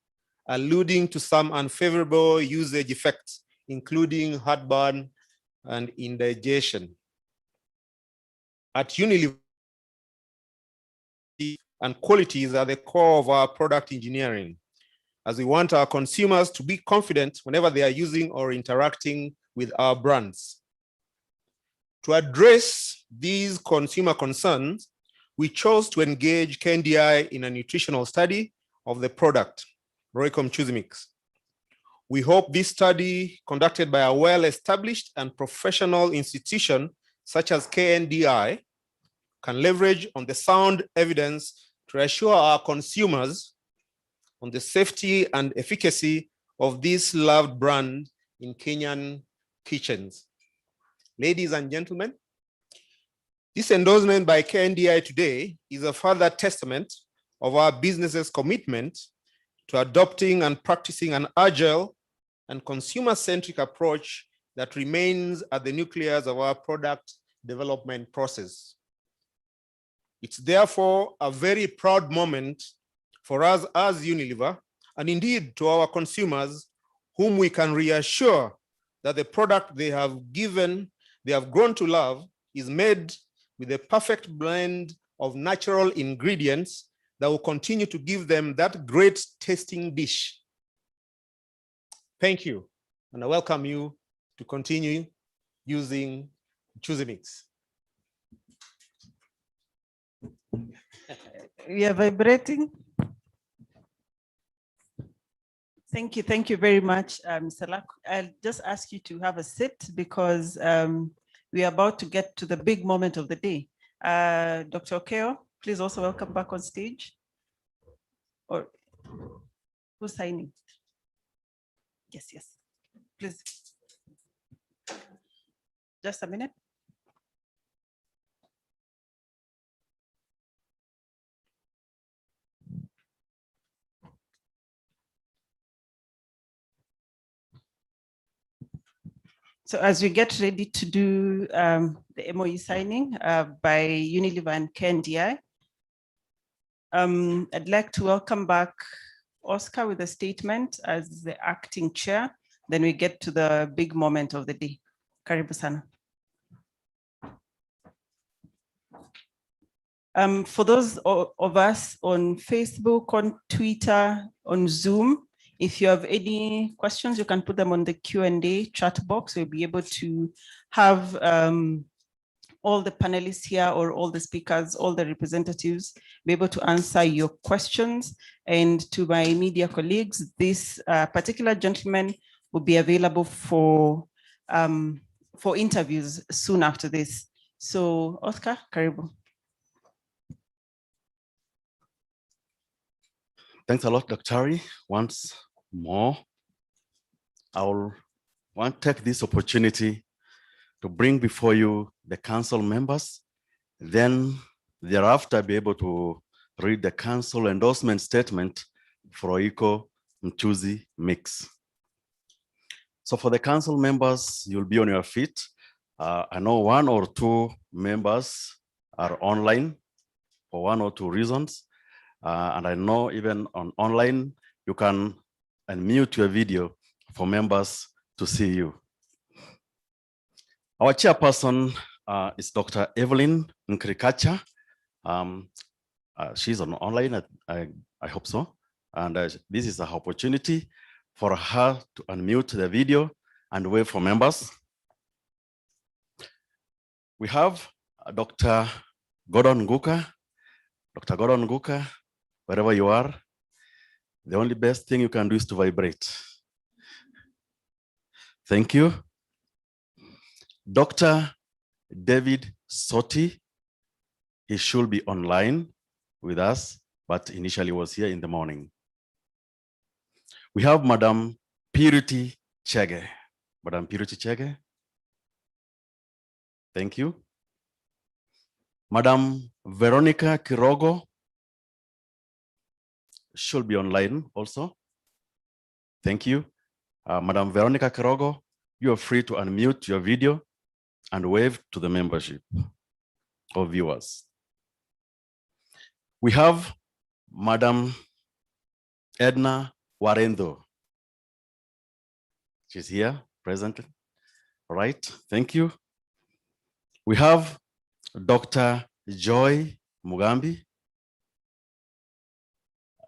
alluding to some unfavorable usage effects, including heartburn and indigestion. At Unilever, and qualities are the core of our product engineering, as we want our consumers to be confident whenever they are using or interacting with our brands. To address these consumer concerns, we chose to engage KNDI in a nutritional study of the product, Royco Mchuzi Mix. We hope this study, conducted by a well-established and professional institution such as KNDI, can leverage on the sound evidence to assure our consumers on the safety and efficacy of this loved brand in Kenyan kitchens. Ladies and gentlemen, this endorsement by KNDI today is a further testament of our business's commitment to adopting and practicing an agile and consumer-centric approach that remains at the nucleus of our product development process. It's therefore a very proud moment for us as Unilever, and indeed to our consumers, whom we can reassure that the product they have grown to love is made with a perfect blend of natural ingredients that will continue to give them that great tasting dish. Thank you, and I welcome you to continue using Mchuzi Mix. We are vibrating. Thank you very much, Mr. Lack. I'll just ask you to have a seat because we are about to get to the big moment of the day. Dr. Okayo, please also welcome back on stage. Or who's signing? Yes, please. Just a minute. So as we get ready to do the MOU signing by Unilever and KNDI, I'd like to welcome back Oscar with a statement as the acting chair, Then we get to the big moment of the day. Karibu sana. For those of us on Facebook, on Twitter, on Zoom, if you have any questions, you can put them on the Q&A chat box. We'll be able to have all the panelists here, or all the speakers, all the representatives, be able to answer your questions. And to my media colleagues, this particular gentleman will be available for interviews soon after this. So Oscar, karibu. Thanks a lot, Dr. Harry. Once more, I will want to take this opportunity to bring before you the council members. Then thereafter, be able to read the council endorsement statement for Royco Mchuzi mix. So for the council members, you'll be on your feet. I know 1 or 2 members are online for 1 or 2 reasons. And I know even on online, you can unmute your video for members to see you. Our chairperson is Dr. Evelyn Nkrikacha. She's on online, I hope so. And this is an opportunity for her to unmute the video and wait for members. We have Dr. Gordon Nguka. Dr. Gordon Nguka, wherever you are, the only best thing you can do is to vibrate. Thank you. Dr. David Soti, he should be online with us, but initially was here in the morning. We have Madam Purity Chege. Madam Purity Chege. Thank you. Madam Veronica Kirogo should be online also. Thank you. Madam Veronica Kirogo, you are free to unmute your video and wave to the membership or viewers. We have Madam Edna Warendo. She's here presently. All right, thank you. We have Dr. Joy Mugambi.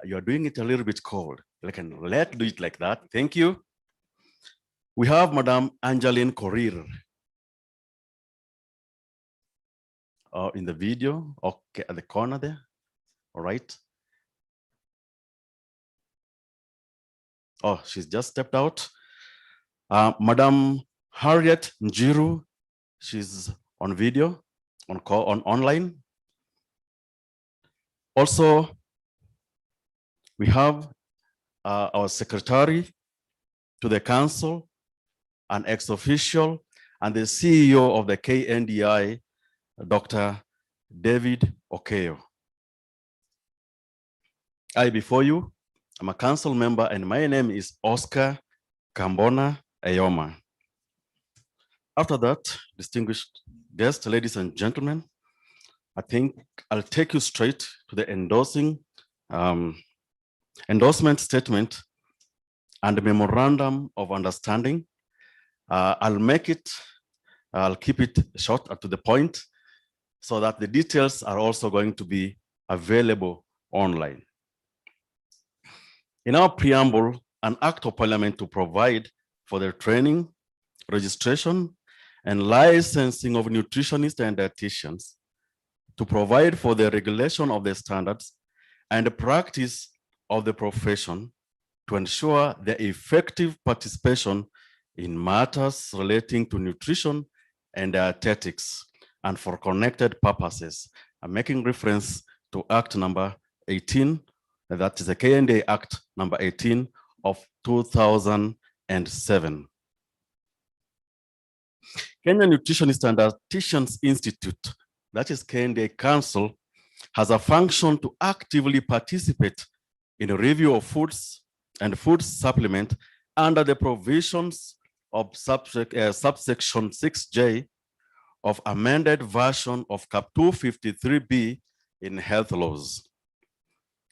You're doing it a little bit cold. Let's do it like that. Thank you. We have Madam Angeline Korir. In the video, okay, at the corner there. All right. Oh, she's just stepped out. Madam Harriet Njiru, she's on video, on call, on online. Also, we have our secretary to the council, an ex-official, and the CEO of the KNDI, Dr. David Okayo. I, before you, I'm a council member, and my name is Oscar Kambona Ayoma. After that, distinguished guests, ladies and gentlemen, I think I'll take you straight to the endorsement statement and the memorandum of understanding. I'll keep it short and to the point so that the details are also going to be available online. In our preamble, an act of parliament to provide for the training, registration, and licensing of nutritionists and dietitians, to provide for the regulation of the standards and the practice of the profession, to ensure the effective participation in matters relating to nutrition and dietetics, and for connected purposes. I'm making reference to Act number 18, that is the KNDI Act number 18 of 2007. Kenya Nutritionist and Dietitians Institute, that is KNDI Council, has a function to actively participate in a review of foods and food supplement under the provisions of subsection 6J of amended version of Cap 253B in health laws.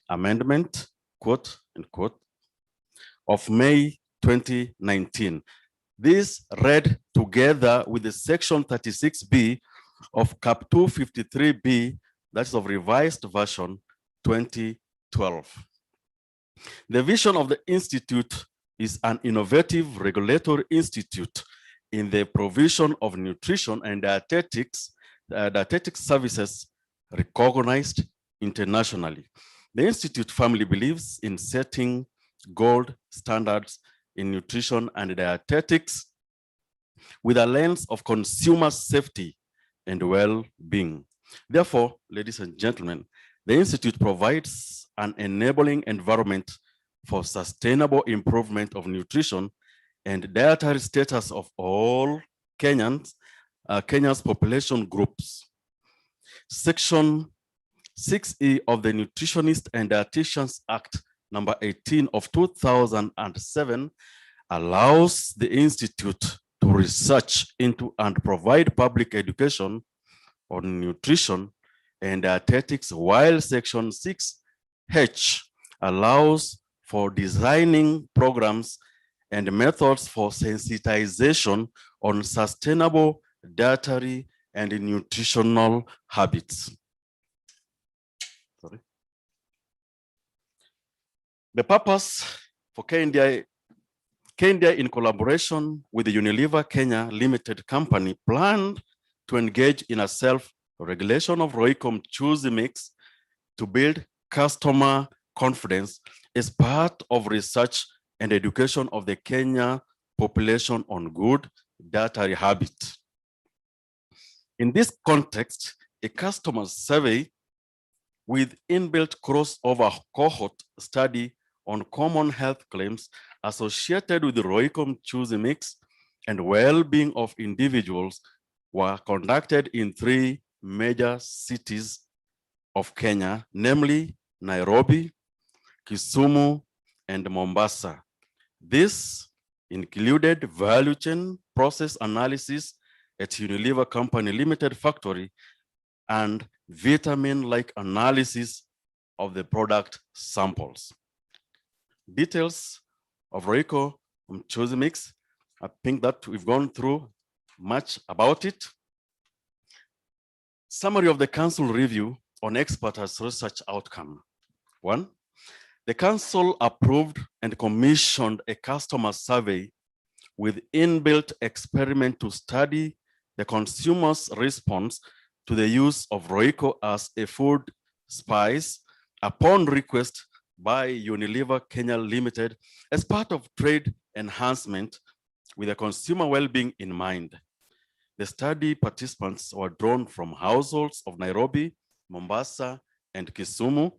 Amendment, quote, unquote, of May 2019. This read together with the section 36B of Cap 253B, that's of revised version 2012. The vision of the Institute is an innovative regulatory institute in the provision of nutrition and dietetics services recognized internationally. The Institute firmly believes in setting gold standards in nutrition and dietetics with a lens of consumer safety and well-being. Therefore, ladies and gentlemen, the Institute provides an enabling environment for sustainable improvement of nutrition and dietary status of all Kenya's population groups. Section 6E of the Nutritionist and Dietitians Act number 18 of 2007 allows the Institute to research into and provide public education on nutrition and dietetics, while Section 6H allows for designing programs and methods for sensitization on sustainable dietary and nutritional habits. Sorry. The purpose for KNDI in collaboration with the Unilever Kenya Limited Company planned to engage in a self-regulation of Royco Mchuzi mix to build customer confidence as part of research and education of the Kenya population on good dietary habits. In this context, a customer survey with inbuilt crossover cohort study on common health claims associated with the Royco Mchuzi mix and well-being of individuals were conducted in 3 major cities of Kenya, namely Nairobi, Kisumu, and Mombasa. This included value chain process analysis at Unilever Company Limited factory and vitamin-like analysis of the product samples. Details of Royco Mchuzi mix, I think that we've gone through much about it. Summary of the council review on expert research outcome. 1, the council approved and commissioned a customer survey with inbuilt experiment to study the consumer's response to the use of Royco as a food spice upon request by Unilever Kenya Limited as part of trade enhancement with the consumer well-being in mind. The study participants were drawn from households of Nairobi, Mombasa, and Kisumu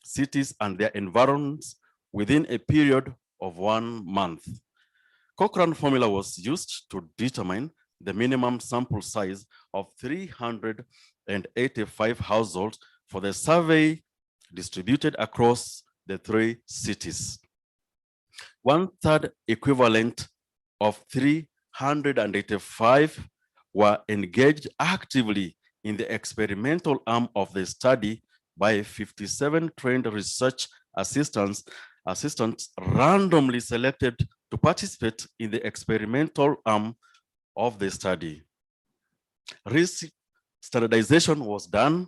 cities and their environs within a period of 1 month. Cochrane formula was used to determine the minimum sample size of 385 households for the survey distributed across the 3 cities. 1/3 equivalent of 385 were engaged actively in the experimental arm of the study by 57 trained research assistants randomly selected to participate in the experimental arm of the study. Risk standardization was done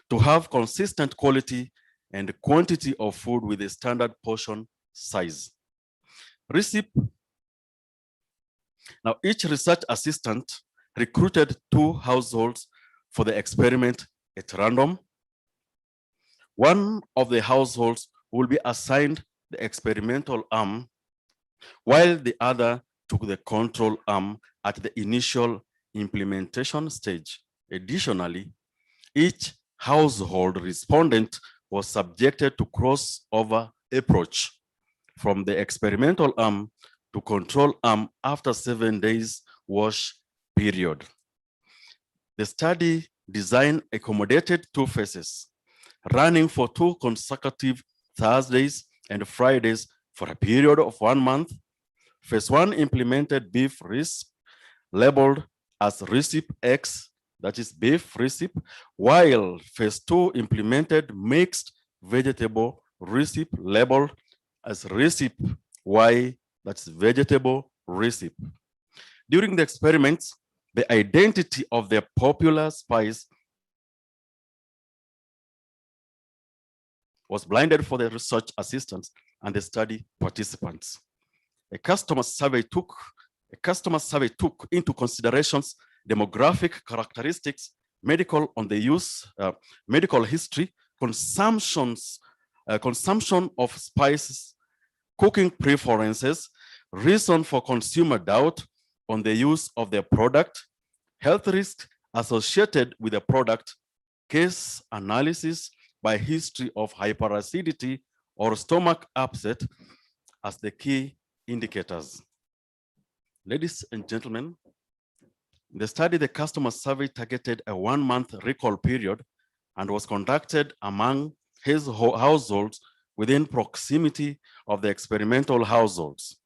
to have consistent quality and quantity of food with a standard portion size. Now, each research assistant recruited 2 households for the experiment at random. One of the households will be assigned the experimental arm, while the other took the control arm at the initial implementation stage. Additionally, each household respondent was subjected to crossover approach from the experimental arm to control arm after 7 days wash period. The study design accommodated 2 phases, running for 2 consecutive Thursdays and Fridays for a period of 1 month. Phase 1 implemented beef recipe labeled as recipe X, that is beef recipe, while phase 2 implemented mixed vegetable recipe labeled as recipe Y that's vegetable recipe. During the experiments, the identity of the popular spice was blinded for the research assistants and the study participants. A customer survey took into considerations demographic characteristics, medical history, consumption of spices, cooking preferences, reason for consumer doubt on the use of the product, health risks associated with the product, case analysis by history of hyperacidity or stomach upset as the key indicators. Ladies and gentlemen, in the study, the customer survey targeted a 1-month recall period and was conducted among his households within proximity of the experimental households.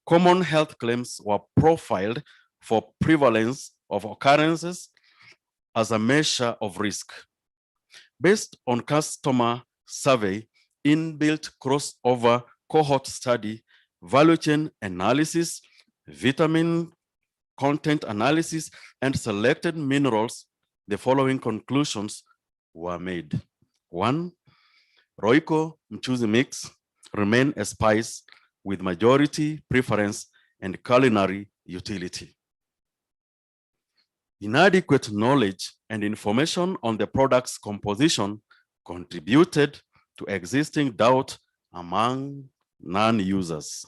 Common health claims were profiled for prevalence of occurrences as a measure of risk. Based on customer survey, inbuilt crossover cohort study, value chain analysis, vitamin content analysis, and selected minerals, the following conclusions were made. 1, Royco Mchuzi mix remain a spice with majority preference and culinary utility. Inadequate knowledge and information on the product's composition contributed to existing doubt among non-users.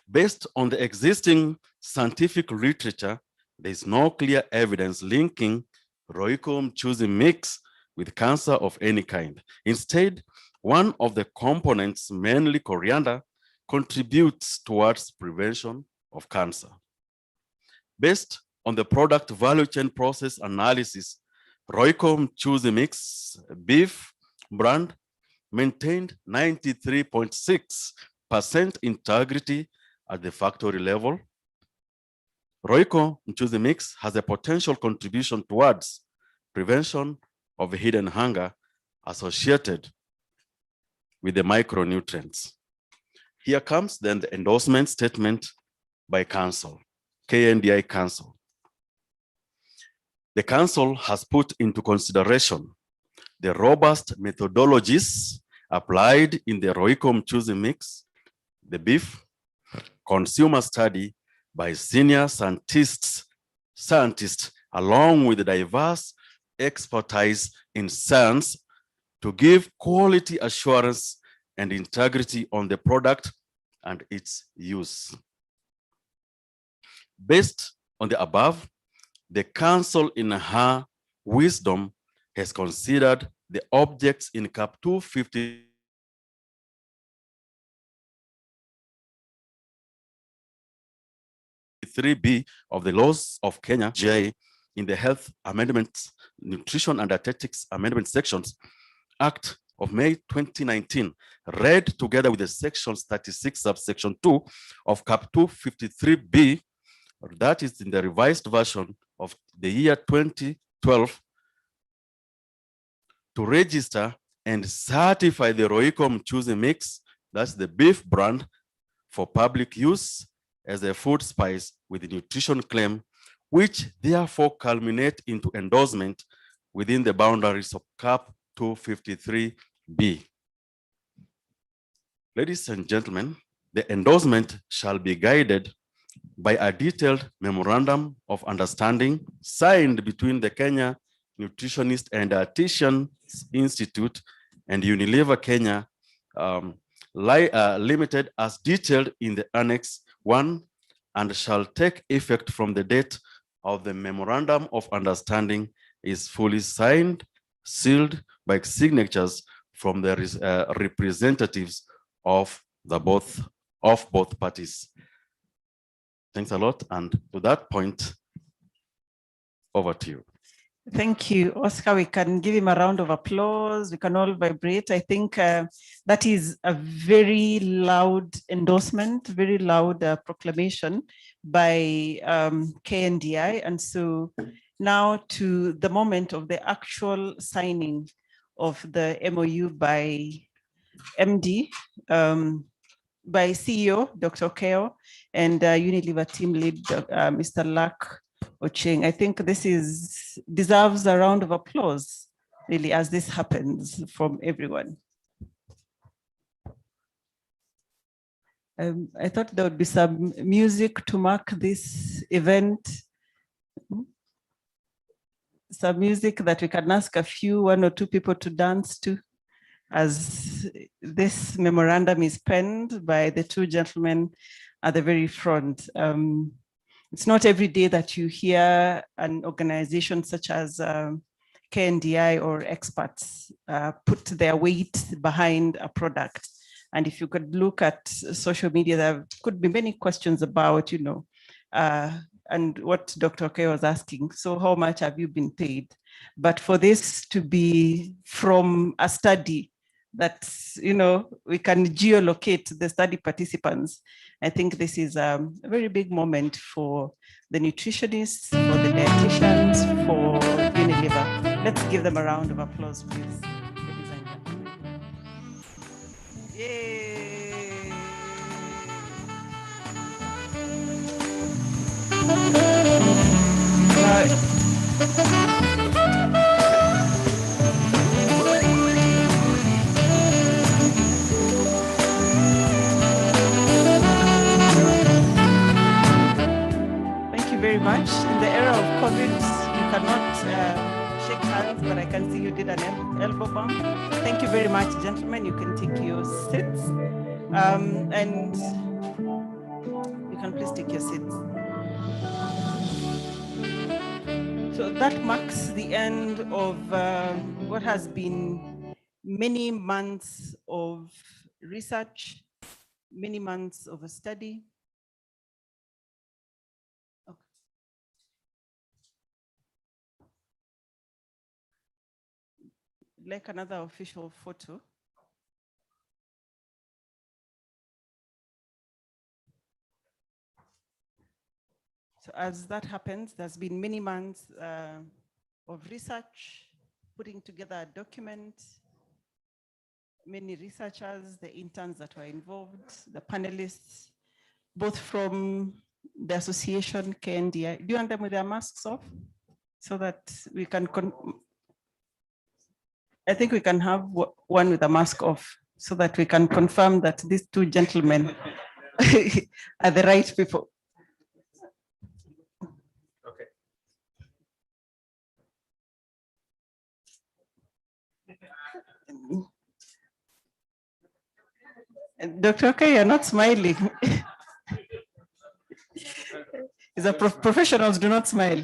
Based on the existing scientific literature, there is no clear evidence linking Royco Mchuzi mix with cancer of any kind. Instead, one of the components, mainly coriander, contributes towards prevention of cancer. Based on the product value chain process analysis, Royco Mchuzi mix beef brand maintained 93.6% integrity at the factory level. Royco Mchuzi mix has a potential contribution towards prevention of hidden hunger associated with the micronutrients. Here comes then the endorsement statement by Council, KNDI Council. The Council has put into consideration the robust methodologies applied in the Royco Mchuzi mix, the beef consumer study by senior scientists along with diverse expertise in science to give quality assurance and integrity on the product and its use. Based on the above, the Council in her wisdom has considered the objects in Cap 253B of the laws of Kenya, J, in the Health Amendments, Nutrition and Dietetics Amendment Sections Act of May 2019, read together with the sections 36 subsection 2 of Cap 253B, that is in the revised version of the year 2012, to register and certify the Royco Mchuzi mix, that's the beef brand, for public use as a food spice with a nutrition claim, which therefore culminate into endorsement within the boundaries of Cap 253B. Ladies and gentlemen, the endorsement shall be guided by a detailed memorandum of understanding signed between the Kenya Nutritionist and Dietitian Institute and Unilever Kenya Limited as detailed in the Annex 1 and shall take effect from the date of the memorandum of understanding is fully signed, sealed by signatures from the representatives of both parties. Thanks a lot, and to that point, over to you. Thank you, Oscar. We can give him a round of applause. We can all vibrate. I think that is a very loud endorsement, very loud proclamation by KNDI. And so now to the moment of the actual signing of the MOU by MD. by CEO, Dr. Okayo, and Unilever team lead, Mr. Lak Ocheng. I think this deserves a round of applause, really, as this happens from everyone. I thought there would be some music to mark this event. Some music that we can ask one or two people to dance to, as this memorandum is penned by the two gentlemen at the very front. It's not every day that you hear an organization such as KNDI or experts put their weight behind a product. And if you could look at social media, there could be many questions about, and what Dr. Okayo was asking. So how much have you been paid? But for this to be from a study that, we can geolocate the study participants, I think this is a very big moment for the nutritionists, for the dietitians, for Unilever. Let's give them a round of applause, please. Yay! Thank you very much. In the era of COVID, you cannot shake hands, but I can see you did an elbow bump. Thank you very much, gentlemen. You can take your seats. And you can please take your seats. So that marks the end of what has been many months of research, many months of a study. Okay. Like another official photo. So as that happens, there's been many months of research, putting together a document, many researchers, the interns that were involved, the panelists, both from the association, KNDI. Do you want them with their masks off? So that we can, I think we can have one with a mask off so that we can confirm that these two gentlemen are the right people. Dr. Okayo, you're not smiling. Professionals do not smile.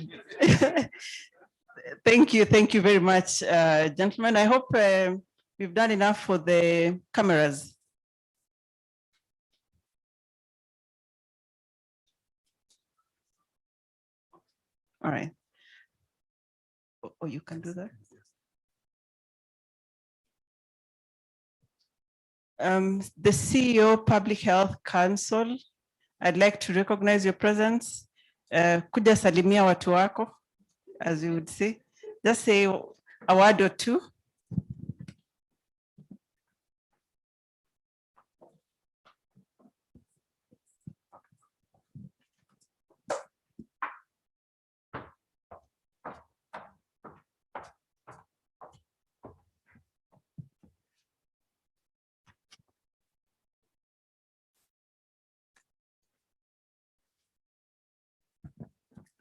Thank you very much, gentlemen. I hope we've done enough for the cameras. All right. Oh, you can do that. The CEO Public Health Council, I'd like to recognize your presence. Kuja salimia watu wako, as you would say. Just say a word or two.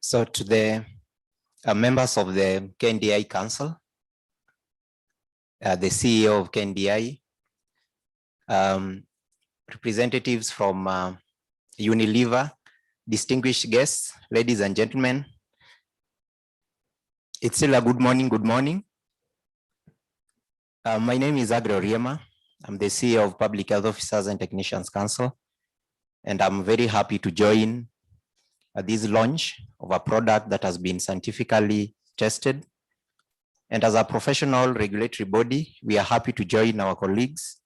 So to the members of the KNDI Council, the CEO of KNDI, representatives from Unilever, distinguished guests, ladies and gentlemen, it's still a good morning, good morning. My name is Agro Riema. I'm the CEO of Public Health Officers and Technicians Council, and I'm very happy to join this launch of a product that has been scientifically tested. And as a professional regulatory body, we are happy to join our colleagues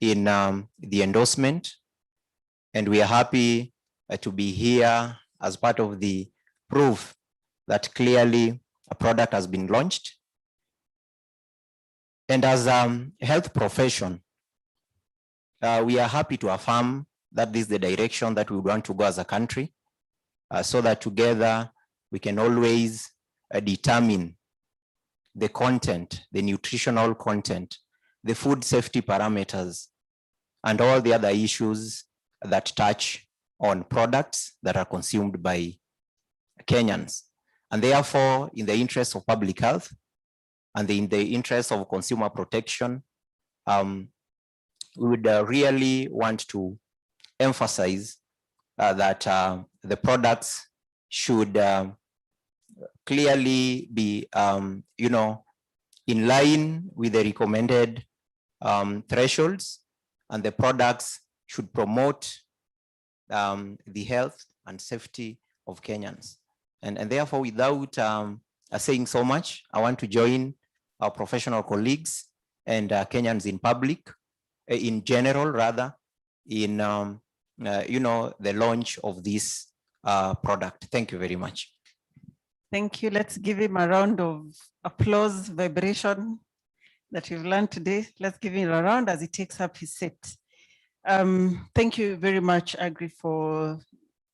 in the endorsement. And we are happy to be here as part of the proof that clearly a product has been launched. And as a health profession, we are happy to affirm that this is the direction that we want to go as a country, so that together we can always determine the content, the nutritional content, the food safety parameters, and all the other issues that touch on products that are consumed by Kenyans. And therefore, in the interest of public health and in the interest of consumer protection, we would really want to emphasize that the products should clearly be, in line with the recommended thresholds, and the products should promote the health and safety of Kenyans. And therefore, without saying so much, I want to join our professional colleagues and Kenyans in public, in general, rather, in the launch of this product. Thank you very much. Thank you. Let's give him a round of applause, vibration that we've learned today. Let's give him a round as he takes up his seat. Thank you very much, Agri, for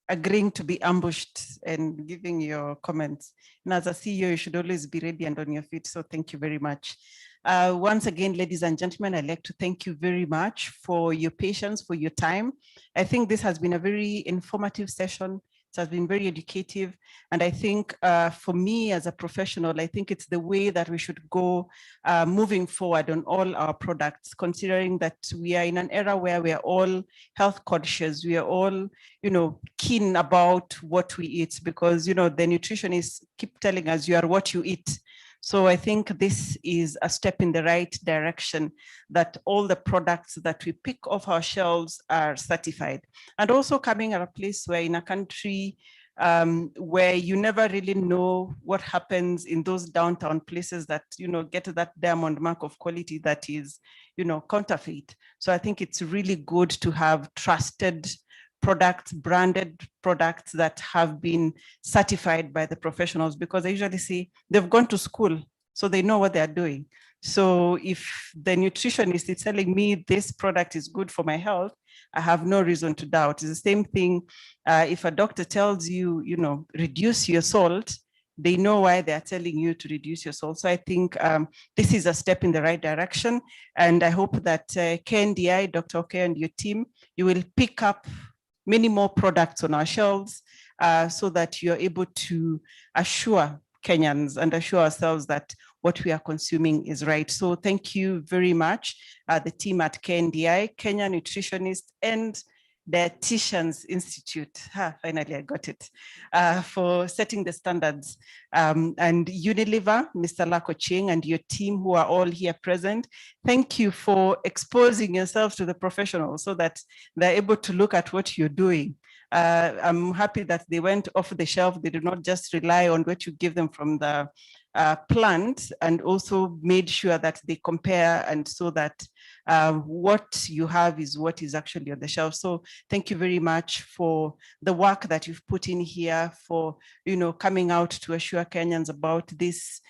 agreeing to be ambushed and giving your comments. And as a CEO, you should always be ready and on your feet. So thank you very much. Once again, ladies and gentlemen, I'd like to thank you very much for your patience, for your time. I think this has been a very informative session. It has been very educative. And I think for me as a professional, I think it's the way that we should go moving forward on all our products, considering that we are in an era where we are all health conscious. We are all, keen about what we eat, because, the nutritionists keep telling us you are what you eat. So I think this is a step in the right direction, that all the products that we pick off our shelves are certified. And also coming at a place where in a country where you never really know what happens in those downtown places that, get that diamond mark of quality that is, counterfeit. So I think it's really good to have trusted products, branded products that have been certified by the professionals, because I usually say they've gone to school, so they know what they're doing. So if the nutritionist is telling me this product is good for my health, I have no reason to doubt. It's the same thing if a doctor tells you, reduce your salt, they know why they're telling you to reduce your salt. So I think this is a step in the right direction. And I hope that KNDI, Dr. Okayo and your team, you will pick up many more products on our shelves so that you're able to assure Kenyans and assure ourselves that what we are consuming is right. So thank you very much, the team at KNDI, Kenya Nutritionist and Dietitians Institute. Finally, I got it, for setting the standards. And Unilever, Mr. Lakoching, and your team who are all here present, thank you for exposing yourselves to the professionals so that they're able to look at what you're doing. I'm happy that they went off the shelf. They did not just rely on what you give them from the plant, and also made sure that they compare, and so that what you have is what is actually on the shelf. So thank you very much for the work that you've put in here, for coming out to assure Kenyans about this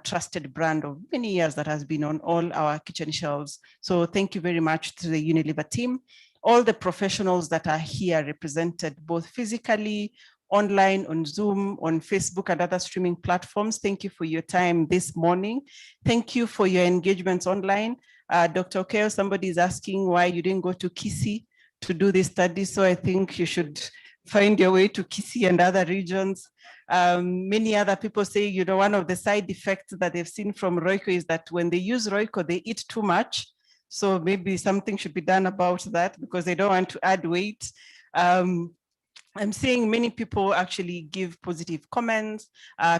trusted brand of many years that has been on all our kitchen shelves. So thank you very much to the Unilever team, all the professionals that are here represented, both physically, online, on Zoom, on Facebook and other streaming platforms. Thank you for your time this morning. Thank you for your engagements online. Dr. Okayo, somebody is asking why you didn't go to Kisii to do this study. So I think you should find your way to Kisii and other regions. Many other people say, one of the side effects that they've seen from Royco is that when they use Royco, they eat too much. So maybe something should be done about that, because they don't want to add weight. I'm seeing many people actually give positive comments.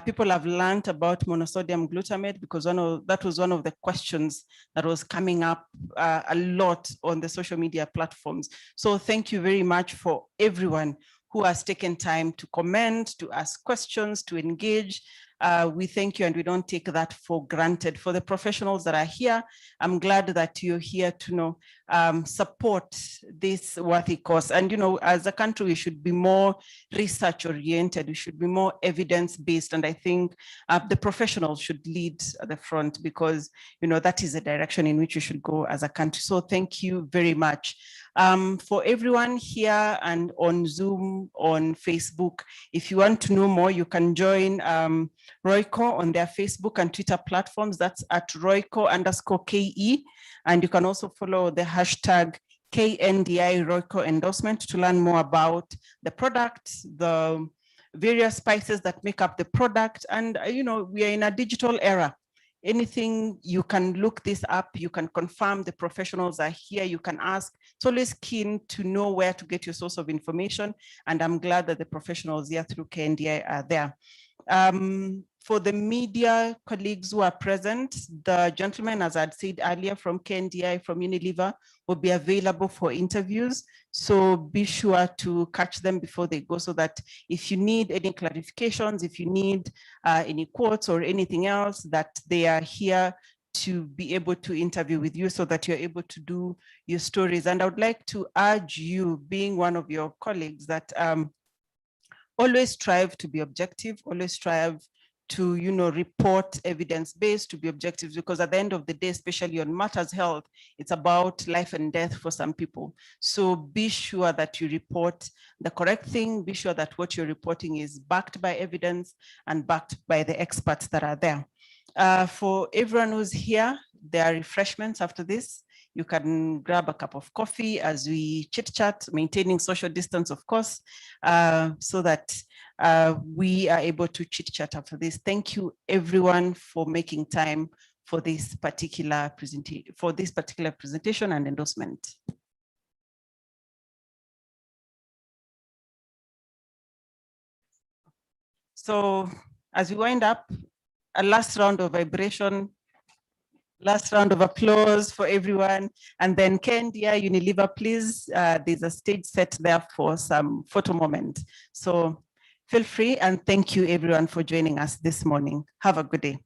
People have learned about monosodium glutamate, because that was one of the questions that was coming up a lot on the social media platforms. So thank you very much for everyone who has taken time to comment, to ask questions, to engage. We thank you and we don't take that for granted. For the professionals that are here, I'm glad that you're here to support this worthy cause. And as a country, we should be more research oriented. We should be more evidence based. And I think the professionals should lead at the front, because that is the direction in which we should go as a country. So thank you very much. For everyone here and on Zoom, on Facebook, if you want to know more, you can join Royco on their Facebook and Twitter platforms. That's at Royco_KE. And you can also follow the hashtag KNDI Royco endorsement to learn more about the product, the various spices that make up the product. And we are in a digital era. Anything, you can look this up, you can confirm, the professionals are here, you can ask. It's always keen to know where to get your source of information. And I'm glad that the professionals here through KNDI are there. For the media colleagues who are present, the gentleman, as I'd said earlier, from KNDI, from Unilever, will be available for interviews. So be sure to catch them before they go, so that if you need any clarifications, if you need any quotes or anything else, that they are here to be able to interview with you, so that you're able to do your stories. And I would like to urge you, being one of your colleagues, that always strive to be objective, always strive to report evidence-based, to be objective, because at the end of the day, especially on matters health, it's about life and death for some people. So be sure that you report the correct thing, be sure that what you're reporting is backed by evidence and backed by the experts that are there. For everyone who's here, there are refreshments after this. You can grab a cup of coffee as we chit chat, maintaining social distance, of course, so that we are able to chit chat after this. Thank you everyone for making time for this particular presentation and endorsement. So as we wind up, a last round of vibration, last round of applause for everyone. And then KNDI, Unilever, please, there's a stage set there for some photo moment. So feel free, and thank you everyone for joining us this morning. Have a good day.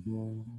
Thank